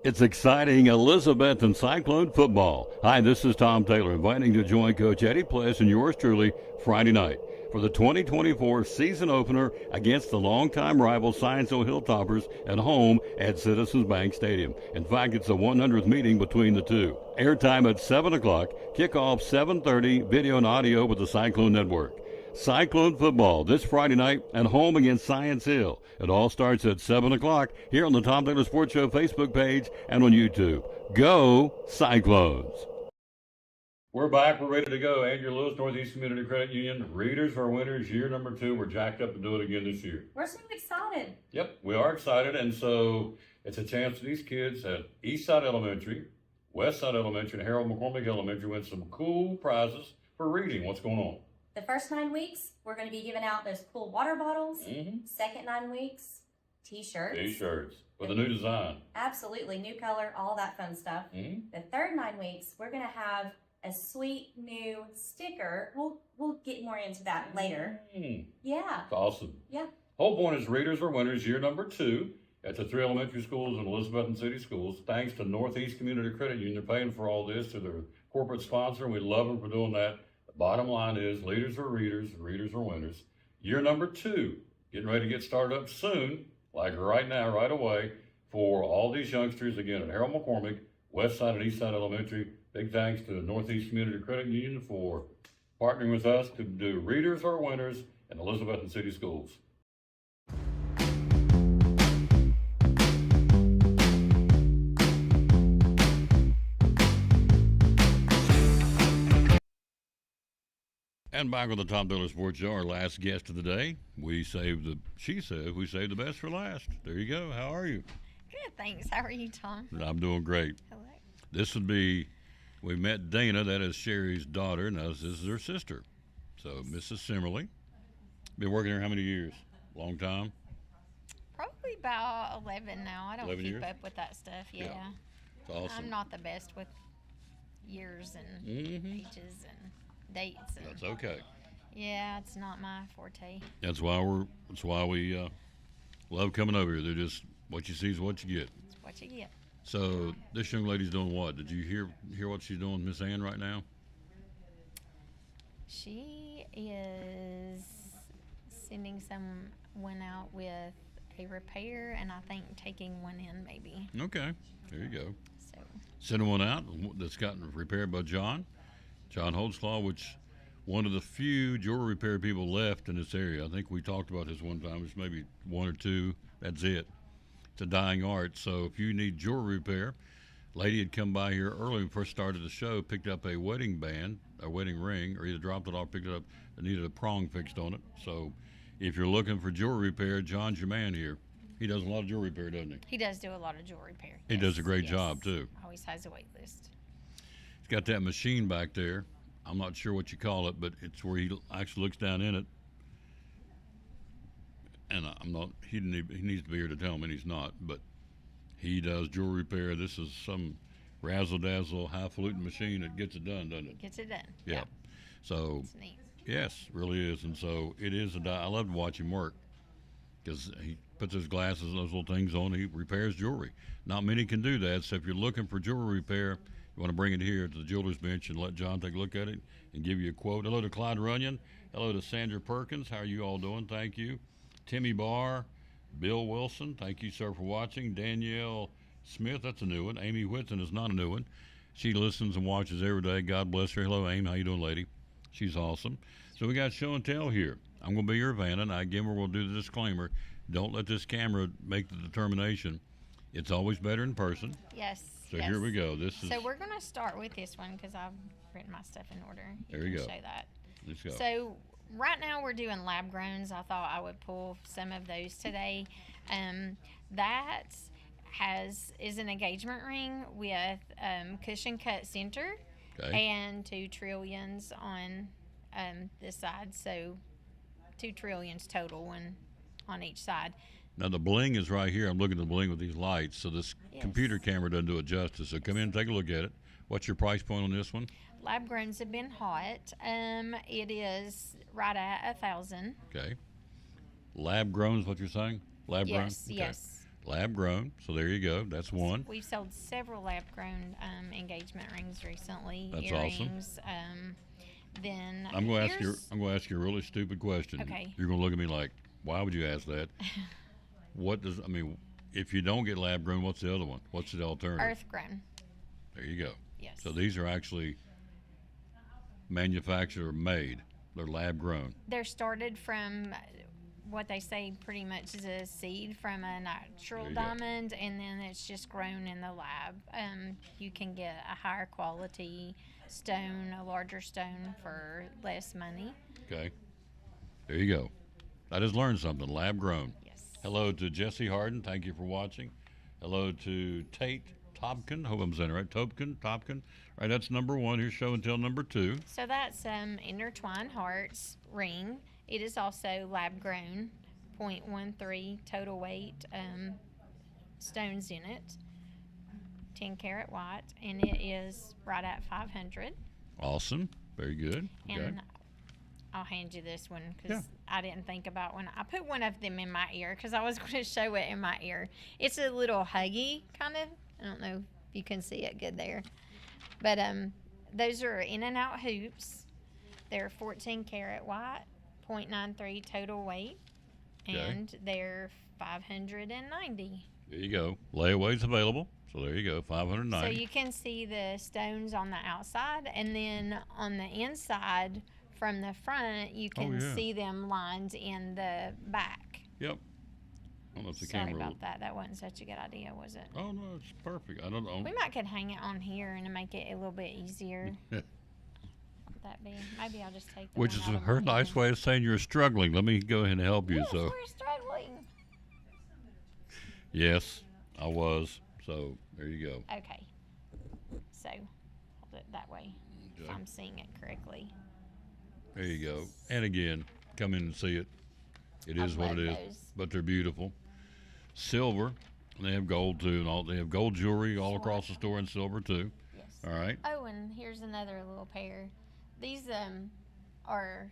It's exciting Elizabethton Cyclone football. Hi, this is Tom Taylor, inviting to join Coach Eddie Pless and yours truly Friday night for the 2024 season opener against the longtime rival Scienceville Hilltoppers at home at Citizens Bank Stadium. In fact, it's the 100th meeting between the two. Airtime at 7 o'clock, kickoff 7:30, video and audio with the Cyclone Network. Cyclone football this Friday night at home against Science Hill. It all starts at 7 o'clock here on the Tom Taylor Sports Show Facebook page and on YouTube. Go Cyclones! We're back. We're ready to go. Andrew Lewis, Northeast Community Credit Union. Readers are winners. Year number 2. We're jacked up to do it again this year. We're so excited. Yep, we are excited. And so it's a chance for these kids at Eastside Elementary, Westside Elementary, and Harold McCormick Elementary win some cool prizes for reading. What's going on? The first 9 weeks, we're going to be giving out those cool water bottles. Second 9 weeks, T-shirts. T-shirts with a new design. Absolutely, new color, all that fun stuff. The third 9 weeks, we're going to have a sweet new sticker. We'll get more into that later. Yeah. It's awesome. Yeah. Whole point is readers are winners year number 2 at the 3 elementary schools and Elizabethton City Schools. Thanks to Northeast Community Credit Union. They're paying for all this to their corporate sponsor, and we love them for doing that. Bottom line is, leaders are readers, readers are winners. Year number 2, getting ready to get started up soon, like right now, right away, for all these youngsters, again, at Harold McCormick, Westside and Eastside Elementary. Big thanks to the Northeast Community Credit Union for partnering with us to do Readers are Winners in Elizabethton City Schools. And back on the Tom Taylor Sports Show, our last guest of the day. She said we saved the best for last. There you go. How are you? Good, thanks. How are you, Tom? I'm doing great. Hello. This would be, we met Dana, that is Sherry's daughter, and this is her sister. So Mrs. Simmerly. Been working here how many years? Long time? Probably about 11 now. I don't 11 keep years? up with that stuff. Yeah. It's awesome. I'm not the best with years and ages and dates. And, That's okay. Yeah, it's not my forte. That's why we love coming over here. They're just, what you see is what you get. It's what you get. So this young lady's doing what? Did you hear what she's doing, Miss Ann, right now? She is sending someone out with a repair, and I think taking one in maybe. Okay, there you go. So sending one out that's gotten repaired by John Holtzclaw, which one of the few jewelry repair people left in this area. I think we talked about this one time. There's maybe 1 or 2. That's it. It's a dying art. So if you need jewelry repair, lady had come by here early when we first started the show, picked up a wedding band, a wedding ring, or either dropped it off, picked it up, and needed a prong fixed on it. So if you're looking for jewelry repair, John's your man here. He does a lot of jewelry repair, doesn't he? he does do a lot of jewelry repair. He does a great job, too. Always has a wait list. He's got that machine back there. I'm not sure what you call it, but it's where he actually looks down in it. And I'm not. He needs to be here to tell me, and he's not. But he does jewelry repair. This is some razzle dazzle, highfalutin machine that gets it done, doesn't it? Gets it done. Yeah. So. It's neat. Yes, really is. And so it is I love to watch him work because he puts his glasses and those little things on. He repairs jewelry. Not many can do that. So if you're looking for jewelry repair, you want to bring it here to the Jeweler's Bench and let John take a look at it and give you a quote. Hello to Clyde Runyon. Hello to Sandra Perkins. How are you all doing? Thank you. Timmy Barr. Bill Wilson. Thank you, sir, for watching. Danielle Smith. That's a new one. Amy Whitson is not a new one. She listens and watches every day. God bless her. Hello, Amy. How you doing, lady? She's awesome. So we got show and tell here. I'm going to be your Vanna. Now, again, we'll do the disclaimer. Don't let this camera make the determination. It's always better in person. Yes. So here we go. This is. So we're going to start with this one because I've written my stuff in order. There you go. Show that. Let's go. So right now we're doing lab growns. I thought I would pull some of those today. That is an engagement ring with cushion cut center and 2 trillions on this side. So 2 trillions total, one on each side. Now the bling is right here. I'm looking at the bling with these lights. So this computer camera doesn't do it justice. So come in and take a look at it. What's your price point on this one? lab growns have been hot. It is right at 1,000. Okay. Lab grown is what you're saying? Lab grown? Yes, yes. Lab grown. So there you go. That's one. We've sold several lab grown engagement rings recently. That's earrings. awesome. Then I'm going to ask you a really stupid question. Okay. You're going to look at me like, why would you ask that? If you don't get lab grown, what's the other one? What's the alternative? Earth grown. There you go. Yes. So these are actually manufactured or made. They're lab grown. They're started from what they say pretty much is a seed from a natural There you go. diamond, and then it's just grown in the lab. You can get a higher quality stone, a larger stone for less money. Okay. There you go. I just learned something. Lab grown. Yes. Hello to Jesse Harden. Thank you for watching. Hello to Tate Topkin. Hope I'm saying it right. Topkin. All right, that's number one. Here's show and tell number two. So that's Intertwined Hearts ring. It is also lab grown, 0.13 total weight stones in it, 10 karat white, and it is right at 500. Awesome. Very good. Okay. And I'll hand you this one because I didn't think about when I put one of them in my ear because I was going to show it in my ear. It's a little huggy kind of. I don't know if you can see it good there, but those are in and out hoops. They're 14 karat white, 0.93 total weight, and they're 590. There you go. Layaway's available. So there you go. 590. So you can see the stones on the outside, and then on the inside from the front, you can see them lined in the back. Yep. I don't know if the Sorry camera about that. That wasn't such a good idea, was it? Oh, no, it's perfect. I don't know. We might could hang it on here and make it a little bit easier. That be. Maybe I'll just take that. Which is her nice way of saying you're struggling. Let me go ahead and help you. Yes, So we're struggling. yes, I was. So there you go. Okay. So hold it that way. If I'm seeing it correctly. There you go. And again, come in and see it. It is what it is. those. But they're beautiful. Silver. And they have gold too, and all. They have gold jewelry all across the store in silver too. Yes. All right. Oh, and here's another little pair. These are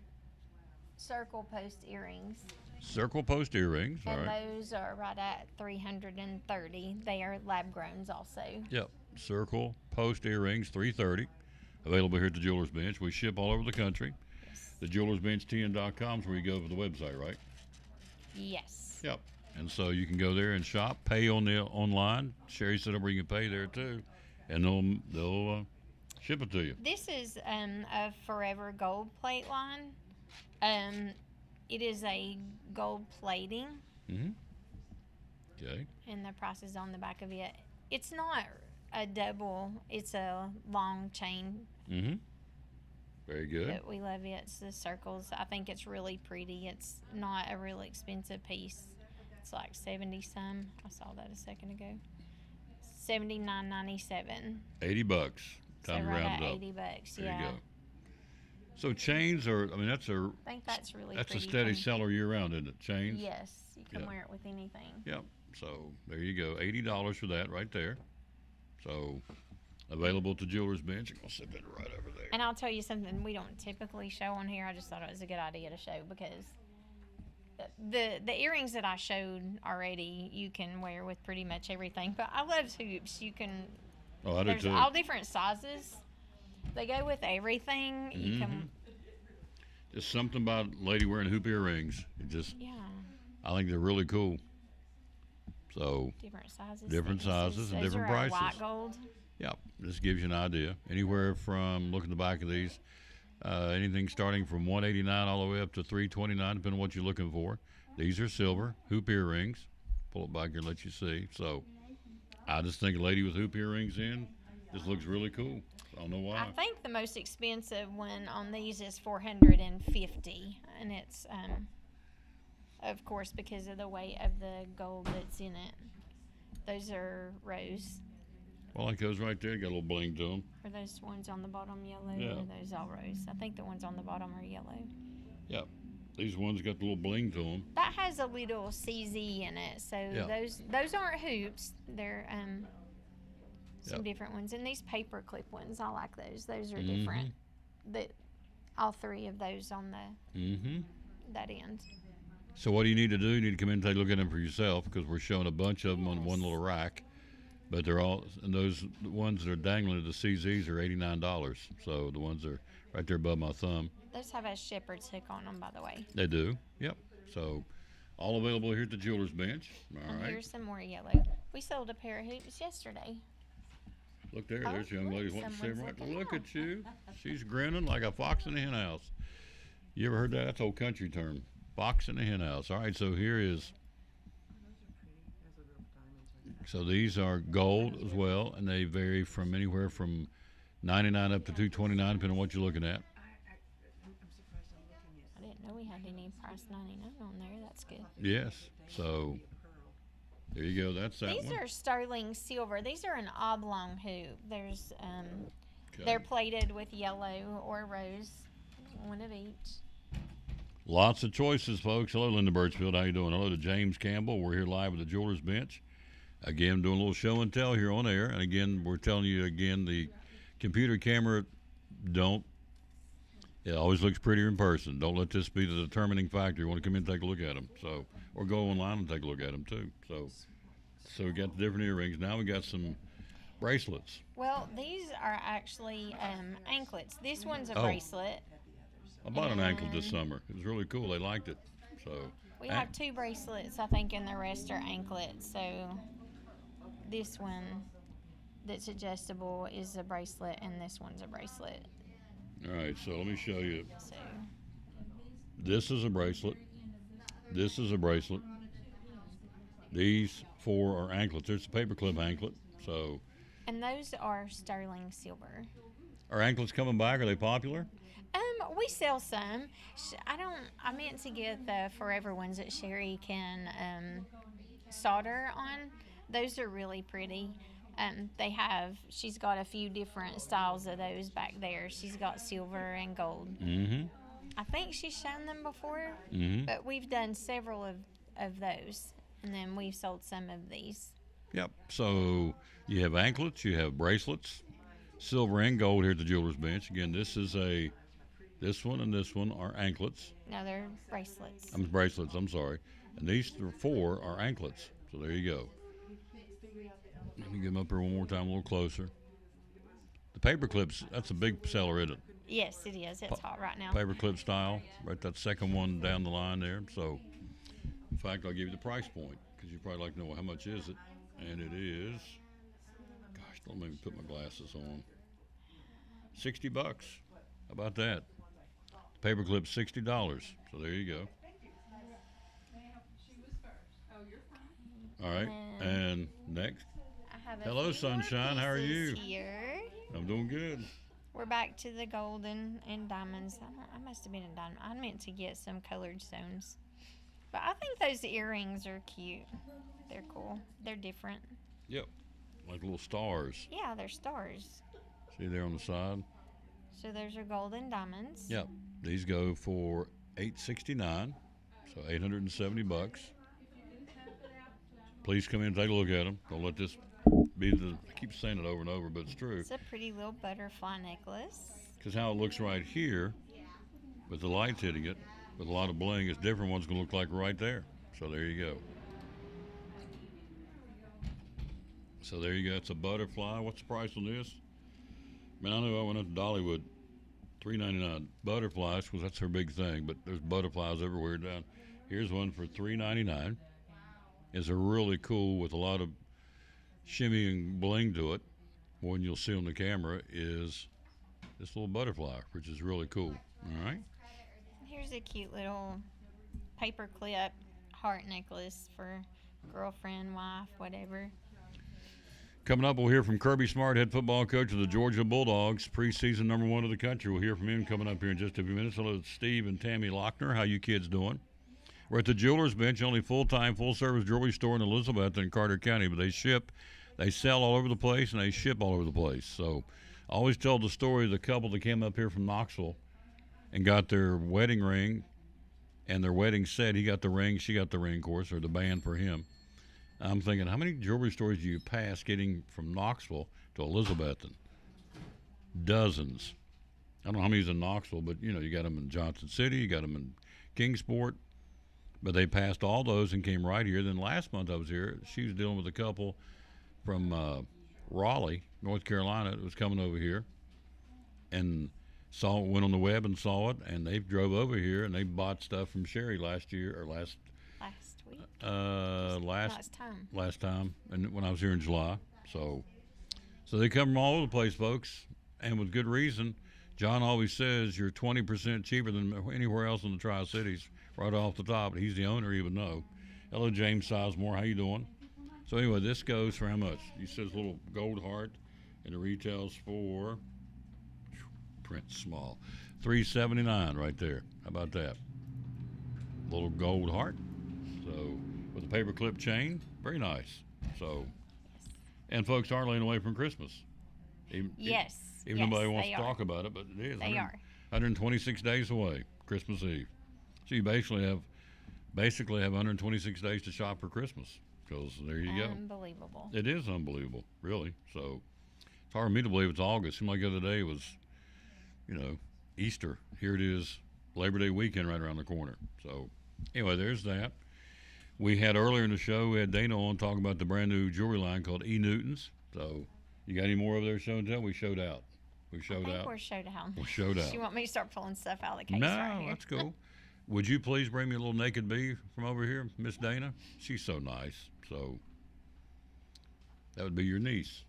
circle post earrings. Circle post earrings. All And right. those are right at 330. They are lab growns also. Yep. Circle post earrings, 330. Available here at the Jewelers Bench. We ship all over the country. Yes. The JewelersBenchTN.com is where you go for the website, right? Yes. Yep. And so you can go there and shop, pay on the online. Sherry set up where you can pay there too, and they'll ship it to you. This is a Forever Gold plate line. It is a gold plating, Mm-hmm. Okay. and the price is on the back of it. It's not a double; it's a long chain. Mm-hmm. Very good. But we love it. It's the circles. I think it's really pretty. It's not a really expensive piece. It's like 70 some. I saw that a second ago. $79.97. $80. So Time to right round at it up. $80. There Yeah. you go. So chains are. I mean, that's a. I think that's really That's a pretty. steady Can- seller year round, isn't it? Chains. Yes, you can Yeah. wear it with anything. Yep. So there you go. $80 for that right there. So available at the Jewelers Bench. I'm gonna set that right over there. And I'll tell you something we don't typically show on here. I just thought it was a good idea to show because the earrings that I showed already you can wear with pretty much everything. But I love hoops. You can. Oh, I do There's too. all different sizes. They go with everything. You can. Just something about a lady wearing hoop earrings. It just. Yeah. I think they're really cool. So. Different sizes. Different thicknesses. sizes and Those different are our prices. white gold. Yep. This gives you an idea. Anywhere from, look at the back of these, anything starting from $189 all the way up to $329, depending on what you're looking for. These are silver hoop earrings. Pull it back here and let you see. So I just think a lady with hoop earrings in, this looks really cool. I don't know why. I think the most expensive one on these is $450, and it's of course because of the weight of the gold that's in it. Those are rose. Well, like those right there, got a little bling to them. Are those ones on the bottom yellow? Yeah. Or are those all rose? I think the ones on the bottom are yellow. Yep. These ones got the little bling to them. That has a little CZ in it, so Yeah. those aren't hoops. They're some different ones. And these paper clip ones, I like those. Those are Mm-hmm. different. That all three of those on the Mm-hmm. that end. So what do you need to do? You need to come in and take a look at them for yourself, because we're showing a bunch of them on one little rack. But they're all, and those ones that are dangling at the CZs are $89. So the ones that are right there above my thumb. Those have a shepherd's hook on them, by the way. They do. Yep. So all available here at the Jeweler's Bench. All And right. here's some more yellow. We sold a pair of hoops yesterday. Look there. Oh, There's a young lady look, wanting to see them someone's right. looking Look out. at you. She's grinning like a fox in a hen house. You ever heard that? That's an old country term. Fox in a hen house. All right. So here is. So these are gold as well, and they vary from anywhere from 99 up to 229, depending on what you're looking at. I didn't know we had any price 99 on there. That's good. Yes. So there you go. That's that These one. are sterling silver. These are an oblong hoop. There's Okay. they're plated with yellow or rose, one of each. Lots of choices, folks. Hello, Linda Birchfield. How you doing? Hello to James Campbell. We're here live at the Jeweler's Bench. Again, doing a little show and tell here on air. And again, we're telling you again, the computer camera it always looks prettier in person. Don't let this be the determining factor. You want to come in and take a look at them. So, or go online and take a look at them too. So we got the different earrings. Now we got some bracelets. Well, these are actually anklets. This one's a Oh. bracelet. I bought an anklet this And summer. It was really cool. They liked it. So We have two bracelets, I think, and the rest are anklets. So this one that's adjustable is a bracelet, and this one's a bracelet. all right. So let me show you. So This is a bracelet. This is a bracelet. These four are anklets. There's a paperclip anklet. So and those are sterling silver. are anklets coming back? Are they popular? We sell some. I meant to get the forever ones that Sherry can solder on. Those are really pretty. She's got a few different styles of those back there. She's got silver and gold. Mm-hmm. I think she's shown them before, Mhm. but we've done several of those, and then we've sold some of these. Yep. So you have anklets, you have bracelets, silver and gold here at the Jeweler's Bench. Again, this one and this one are anklets. No, they're bracelets. Bracelets, I'm sorry. And these four are anklets. So there you go. Let me get them up here one more time, a little closer. The paper clips, that's a big seller, isn't it? Yes, it is. It's hot right now. Paper clip style, right? That second one down the line there. So, in fact, I'll give you the price point because you probably like to know, well, how much is it? And it is, gosh, don't make me put my glasses on. $60. How about that? Paper clip, $60. So there you go. All right, and next. I have a Hello, few more Sunshine. How are you? pieces Here. I'm doing good. We're back to the golden and diamonds. I must have been in diamond. I meant to get some colored stones. But I think those earrings are cute. They're cool. They're different. Yep, like little stars. Yeah, they're stars. See there on the side? So those are golden diamonds. Yep. These go for $869, so $870. Please come in and take a look at them. Don't let this be I keep saying it over and over, but it's true. It's a pretty little butterfly necklace. Because how it looks right here, with the lights hitting it, with a lot of bling, is different what's going to look like right there. So there you go. So there you go. It's a butterfly. What's the price on this? Man, I know I went up to Dollywood, $3.99. Butterflies, because that's her big thing, but there's butterflies everywhere down. Here's one for $3.99. It's a really cool with a lot of shimmy and bling to it. One you'll see on the camera is this little butterfly, which is really cool. All right. Here's a cute little paper clip heart necklace for girlfriend, wife, whatever. Coming up, we'll hear from Kirby Smart, head football coach of the Georgia Bulldogs, preseason #1 of the country. We'll hear from him coming up here in just a few minutes. Hello, Steve and Tammy Lochner. How you kids doing? We're at the Jeweler's Bench, only full-time, full-service jewelry store in Elizabeth and Carter County, but they sell all over the place, and they ship all over the place. So I always tell the story of the couple that came up here from Knoxville and got their wedding ring and their wedding set. He got the ring, she got the ring, of course, or the band for him. I'm thinking, how many jewelry stores do you pass getting from Knoxville to Elizabethton. Dozens. I don't know how many's in Knoxville, but you got them in Johnson City, you got them in Kingsport. But they passed all those and came right here. Then last month I was here. She was dealing with a couple from Raleigh, North Carolina, that was coming over here, and went on the web and saw it, and they drove over here and they bought stuff from Sherry last week. Last time, and when I was here in July. So they come from all over the place, folks, and with good reason. John always says you're 20% cheaper than anywhere else in the Tri-Cities, right off the top. He's the owner, he would know. Hello, James Sizemore. How you doing? So anyway, this goes for how much? He says little gold heart, and it retails for print small, $379 right there. How about that? Little gold heart. So with a paper clip chain, very nice. So, and folks aren't laying away from Christmas. Yes. Even nobody wants to talk about it, but it is. They are. 126 days away, Christmas Eve. So you basically have 126 days to shop for Christmas. Because there you go. Unbelievable. It is unbelievable, really. So it's hard for me to believe it's August. It seemed like the other day was, Easter. Here it is, Labor Day weekend right around the corner. So anyway, there's that. We had earlier in the show, we had Dana on talking about the brand new jewelry line called E. Newton's. So you got any more over there show and tell? We showed out. We're showed out. We're showed out. You want me to start pulling stuff out of the case No, right here? that's cool. Would you please bring me a little naked bee from over here, Miss Dana? She's so nice. So that would be your niece.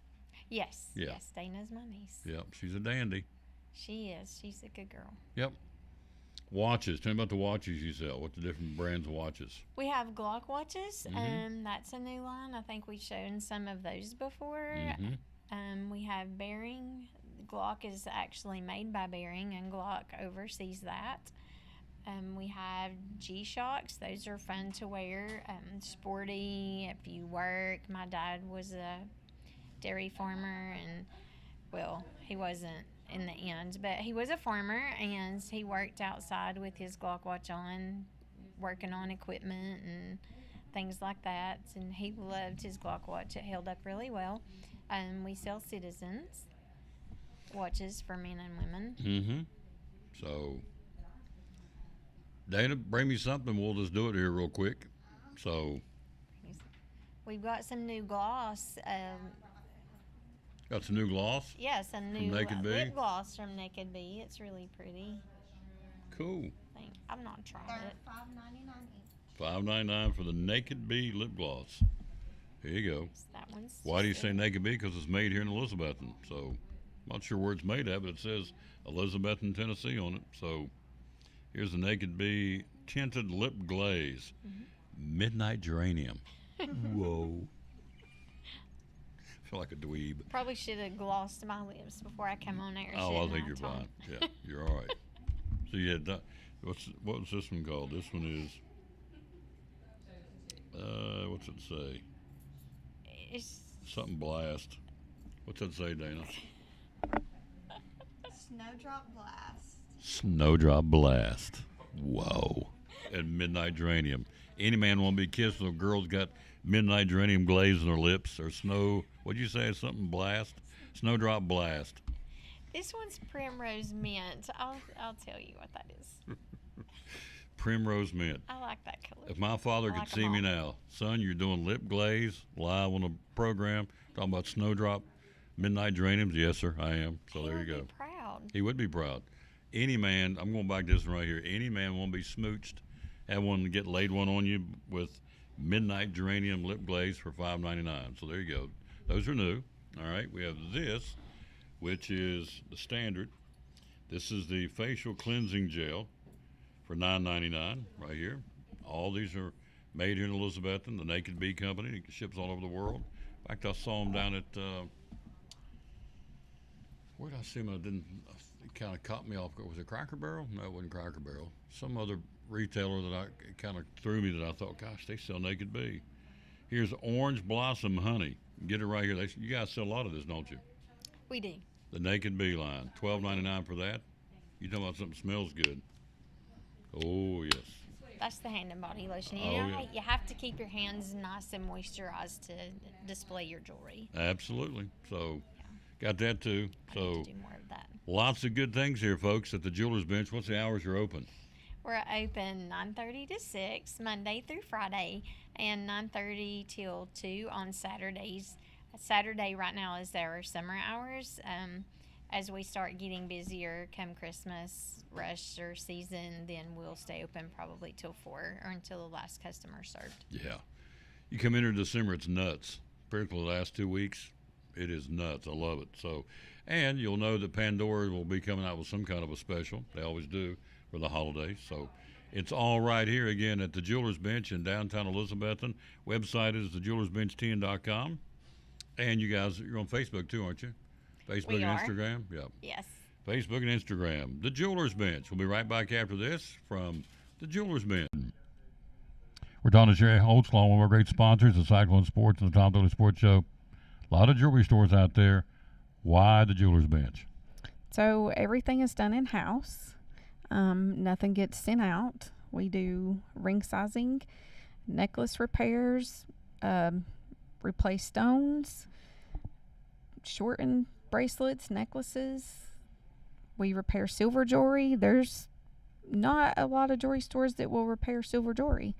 Yes. Yeah. Yes, Dana's my niece. Yep, she's a dandy. She is. She's a good girl. Yep. Watches. Tell me about the watches you sell. What the different brands of watches? We have Glock watches. Mhm. That's a new line. I think we've shown some of those before. We have Bearing. Glock is actually made by Bearing, and Glock oversees that. We have G-Shocks. Those are fun to wear, sporty if you work. My dad was a dairy farmer, and, well, he wasn't in the end, but he was a farmer, and he worked outside with his Glock watch on, working on equipment and things like that, and he loved his Glock watch. It held up really well. We sell Citizens watches for men and women. So Dana, bring me something. We'll just do it here real quick. So we've got some new gloss. Got some new gloss? Yes, a new Naked Bee? lip gloss from Naked Bee. It's really pretty. Cool. I've not tried it. $5.99 for the Naked Bee lip gloss. Here you go. That one's Why do you say Naked Bee? Because it's made here in Elizabethton. So I'm not sure where it's made at, but it says Elizabethton, Tennessee on it. So here's the Naked Bee tinted lip glaze. Midnight geranium. Whoa. I feel like a dweeb. Probably should have glossed my lips before I come on air. Oh, I think you're fine. Yeah, you're all right. So you had what was this one called? This one is what's it say? It's Something blast. What's that say, Dana? Snowdrop Blast. Snowdrop blast. Whoa. And midnight geranium. Any man won't be kissed if a girl's got midnight geranium glaze on her lips or snow. What'd you say? Something blast? Snowdrop blast. This one's Primrose Mint. I'll tell you what that is. Primrose mint. I like that color. If my father could see me now, son, you're doing lip glaze live on a program talking about snowdrop midnight geraniums. Yes, sir, I am. So there you go. Proud. He would be proud. Any man, I'm going back to this one right here. Any man won't be smooched, have one get laid one on you with midnight geranium lip glaze for $5.99. So there you go. Those are new. All right, we have this, which is the standard. This is the facial cleansing gel for $9.99 right here. All these are made here in Elizabethton, the Naked Bee Company. It ships all over the world. In fact, I saw them down at, where did I see them? It kind of caught me off. Was it Cracker Barrel? No, it wasn't Cracker Barrel. Some other retailer that it kind of threw me that I thought, gosh, they sell Naked Bee. Here's Orange Blossom Honey. Get it right here. You guys sell a lot of this, don't you? We do. The Naked Bee line. $12.99 for that. You talking about something smells good. Oh, yes. That's the hand and body lotion. You Oh, know, yeah. you have to keep your hands nice and moisturized to display your jewelry. Absolutely. So Got that too. I So need to do more of that. lots of good things here, folks, at the Jewelers Bench. What's the hours you're open? We're open 9:30 to 6 Monday through Friday, and 9:30 till 2 on Saturdays. Saturday right now is our summer hours. As we start getting busier come Christmas rush or season, then we'll stay open probably till 4 or until the last customer served. Yeah. You come into December, it's nuts. Particularly the last 2 weeks, it is nuts. I love it. So, and you'll know that Pandora will be coming out with some kind of a special. They always do for the holidays. So it's all right here again at the Jewelers Bench in downtown Elizabethton. Website is thejewelersbench10.com. And you guys, you're on Facebook too, aren't you? Facebook We and are. Instagram? Yeah. Yes. Facebook and Instagram. The Jewelers Bench. We'll be right back after this from the Jewelers Bench. We're talking to Sherry Holtzclaw, one of our great sponsors, the Cyclone Sports and the Tom Taylor Sports Show. A lot of jewelry stores out there. Why the Jewelers Bench? So everything is done in house. Nothing gets sent out. We do ring sizing, necklace repairs, replace stones, shorten bracelets, necklaces. We repair silver jewelry. There's not a lot of jewelry stores that will repair silver jewelry.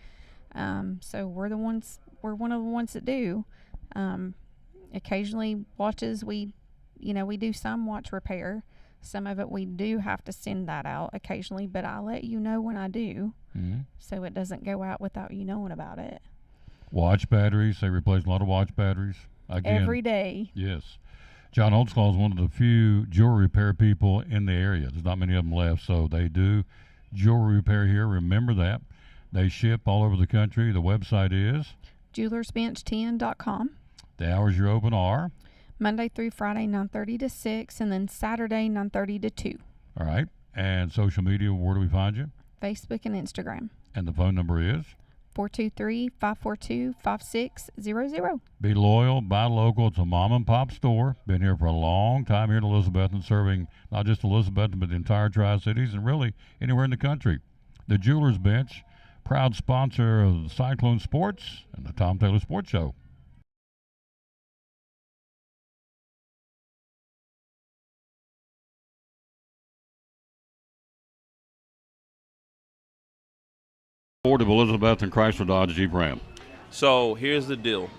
So we're one of the ones that do. Occasionally watches, we do some watch repair. Some of it we do have to send that out occasionally, but I'll let you know when I do. Mm-hmm. So it doesn't go out without you knowing about it. Watch batteries. They replace a lot of watch batteries. Again, Every day. Yes. John Holtzclaw is one of the few jewelry repair people in the area. There's not many of them left, so they do jewelry repair here. Remember that. They ship all over the country. The website is jewelersbench10.com. The hours you're open are Monday through Friday, 9:30 to 6, and then Saturday, 9:30 to 2. all right. And social media, where do we find you? Facebook and Instagram. And the phone number is 423-542-5600. be loyal, buy local. It's a mom and pop store. Been here for a long time here in Elizabethton, serving not just Elizabethton, but the entire Tri-Cities and really anywhere in the country. The Jewelers Bench, proud sponsor of the Cyclone Sports and the Tom Taylor Sports Show. Ford of Elizabeth and Chrysler Dodge Jeep Ram. So here's the deal.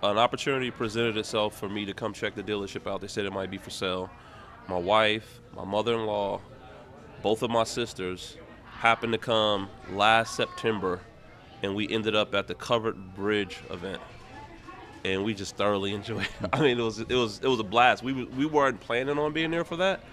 An opportunity presented itself for me to come check the dealership out. They said it might be for sale. My wife, my mother-in-law, both of my sisters happened to come last September, and we ended up at the Covered Bridge event, and we just thoroughly enjoyed it. I mean, it was a blast. We weren't planning on being there for that.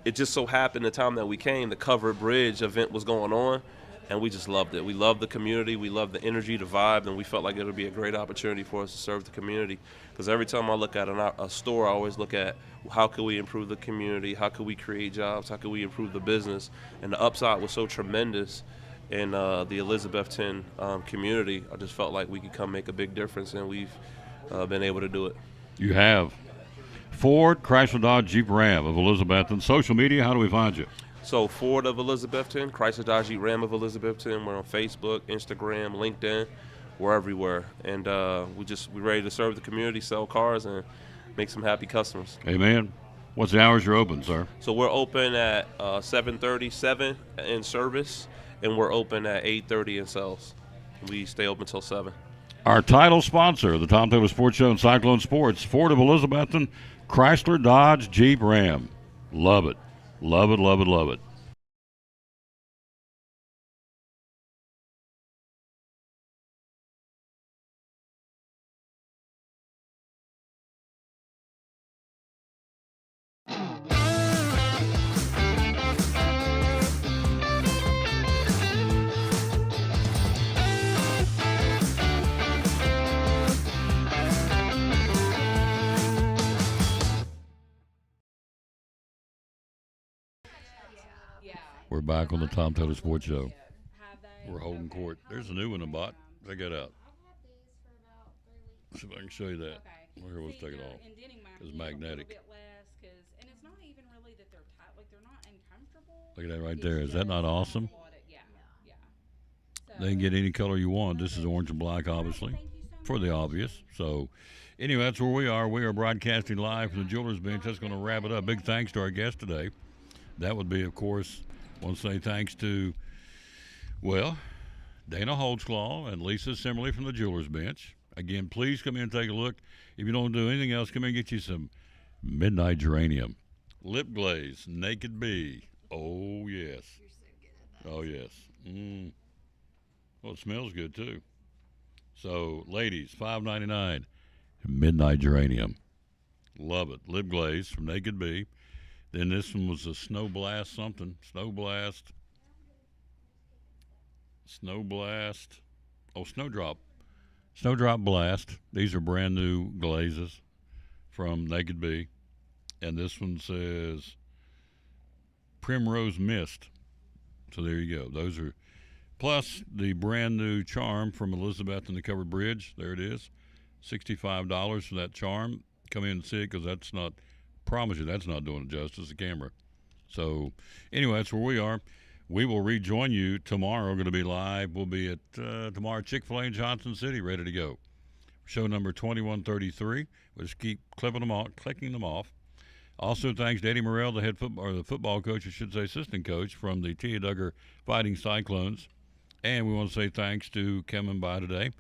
It just so happened the time that we came, the Covered Bridge event was going on, and we just loved it. We loved the community. We loved the energy, the vibe, and we felt like it would be a great opportunity for us to serve the community. Because every time I look at a store, I always look at how can we improve the community, how can we create jobs, how can we improve the business. And the upside was so tremendous in the Elizabethton community. I just felt like we could come make a big difference, and we've been able to do it. You have. Ford, Chrysler Dodge Jeep Ram of Elizabethton. Social media, how do we find you? So Ford of Elizabethton, Chrysler Dodge Jeep Ram of Elizabethton. We're on Facebook, Instagram, LinkedIn. We're everywhere, and we're ready to serve the community, sell cars, and make some happy customers. Amen. What's the hours you're open, sir? So we're open at 7:37 in service, and we're open at 8:30 in sales. We stay open till 7. Our title sponsor, the Tom Taylor Sports Show and Cyclone Sports, Ford of Elizabethton, Chrysler Dodge Jeep Ram. Love it. Love it, love it, love it. We're back on the Tom Taylor Sports Show. We're holding court. There's a new one I bought. Check it out. See if I can show you that. Well, here, let's take it off. It's magnetic. Look at that right there. Is that not awesome? They can get any color you want. This is orange and black, obviously. for the obvious. So, anyway, that's where we are. We are broadcasting live from the Jewelers Bench. That's going to wrap it up. Big thanks to our guest today. That would be, of course, I want to say thanks to, well, Dana Holtzclaw and Lisa Simmerly from the Jewelers Bench. Again, please come in and take a look. If you don't do anything else, come in and get you some Midnight Geranium, Lip Glaze, Naked Bee. Oh, yes. Oh, yes. Well, it smells good, too. So, ladies, $5.99, Midnight Geranium. Love it. Lip Glaze from Naked Bee. Then this one was a Snow Blast something. Snow Blast. Oh, Snowdrop. Snowdrop Blast. These are brand new glazes from Naked Bee. And this one says Primrose Mist. So there you go. Those are, plus the brand new charm from Elizabeth and the Covered Bridge. There it is. $65 for that charm. Come in and see it because that's not, promise you, that's not doing it justice, the camera. So anyway, that's where we are. We will rejoin you tomorrow. We're going to be live. We'll be at tomorrow Chick-fil-A in Johnson City, ready to go. Show number 2133. We'll just keep clicking them off. Also, thanks to Eddie Morrell, the the football coach, I should say, assistant coach from the Tia Duggar Fighting Cyclones. And we want to say thanks to coming by today.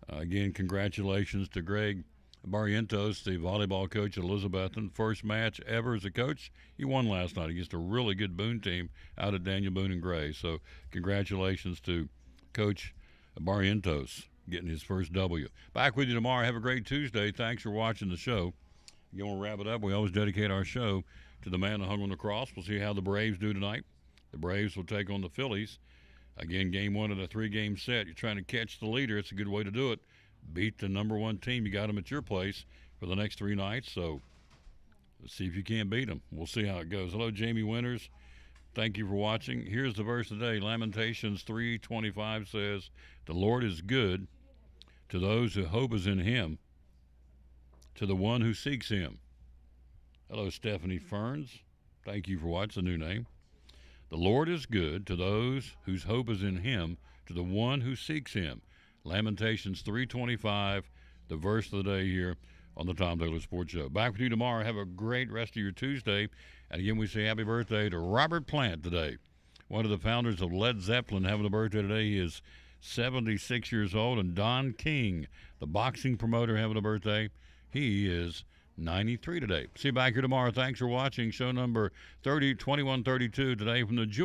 Again, congratulations to Greg Barrientos, the volleyball coach at Elizabethton. First match ever as a coach. He won last night against a really good Boone team out at Daniel Boone and Gray. So congratulations to Coach Barrientos getting his first W. Back with you tomorrow. Have a great Tuesday. Thanks for watching the show. You want to wrap it up? We always dedicate our show to the man that hung on the cross. We'll see how the Braves do tonight. The Braves will take on the Phillies. Again, game one of the 3-game set. You're trying to catch the leader. It's a good way to do it. Beat the number one team. You got them at your place for the next 3 nights. So let's see if you can't beat them. We'll see how it goes. Hello, Jamie Winters. Thank you for watching. Here's the verse today. Lamentations 3:25 says, "The Lord is good to those who hope is in him, to the one who seeks him." Hello, Stephanie Ferns. Thank you for watching. The new name. The Lord is good to those whose hope is in him, to the one who seeks him. Lamentations 3:25, the verse of the day here on the Tom Taylor Sports Show. Back with you tomorrow. Have a great rest of your Tuesday. And again, we say happy birthday to Robert Plant today. One of the founders of Led Zeppelin having a birthday today. He is 76 years old. And Don King, the boxing promoter, having a birthday. He is 93 today. See you back here tomorrow. Thanks for watching. Show number 2132 today from the Jewel.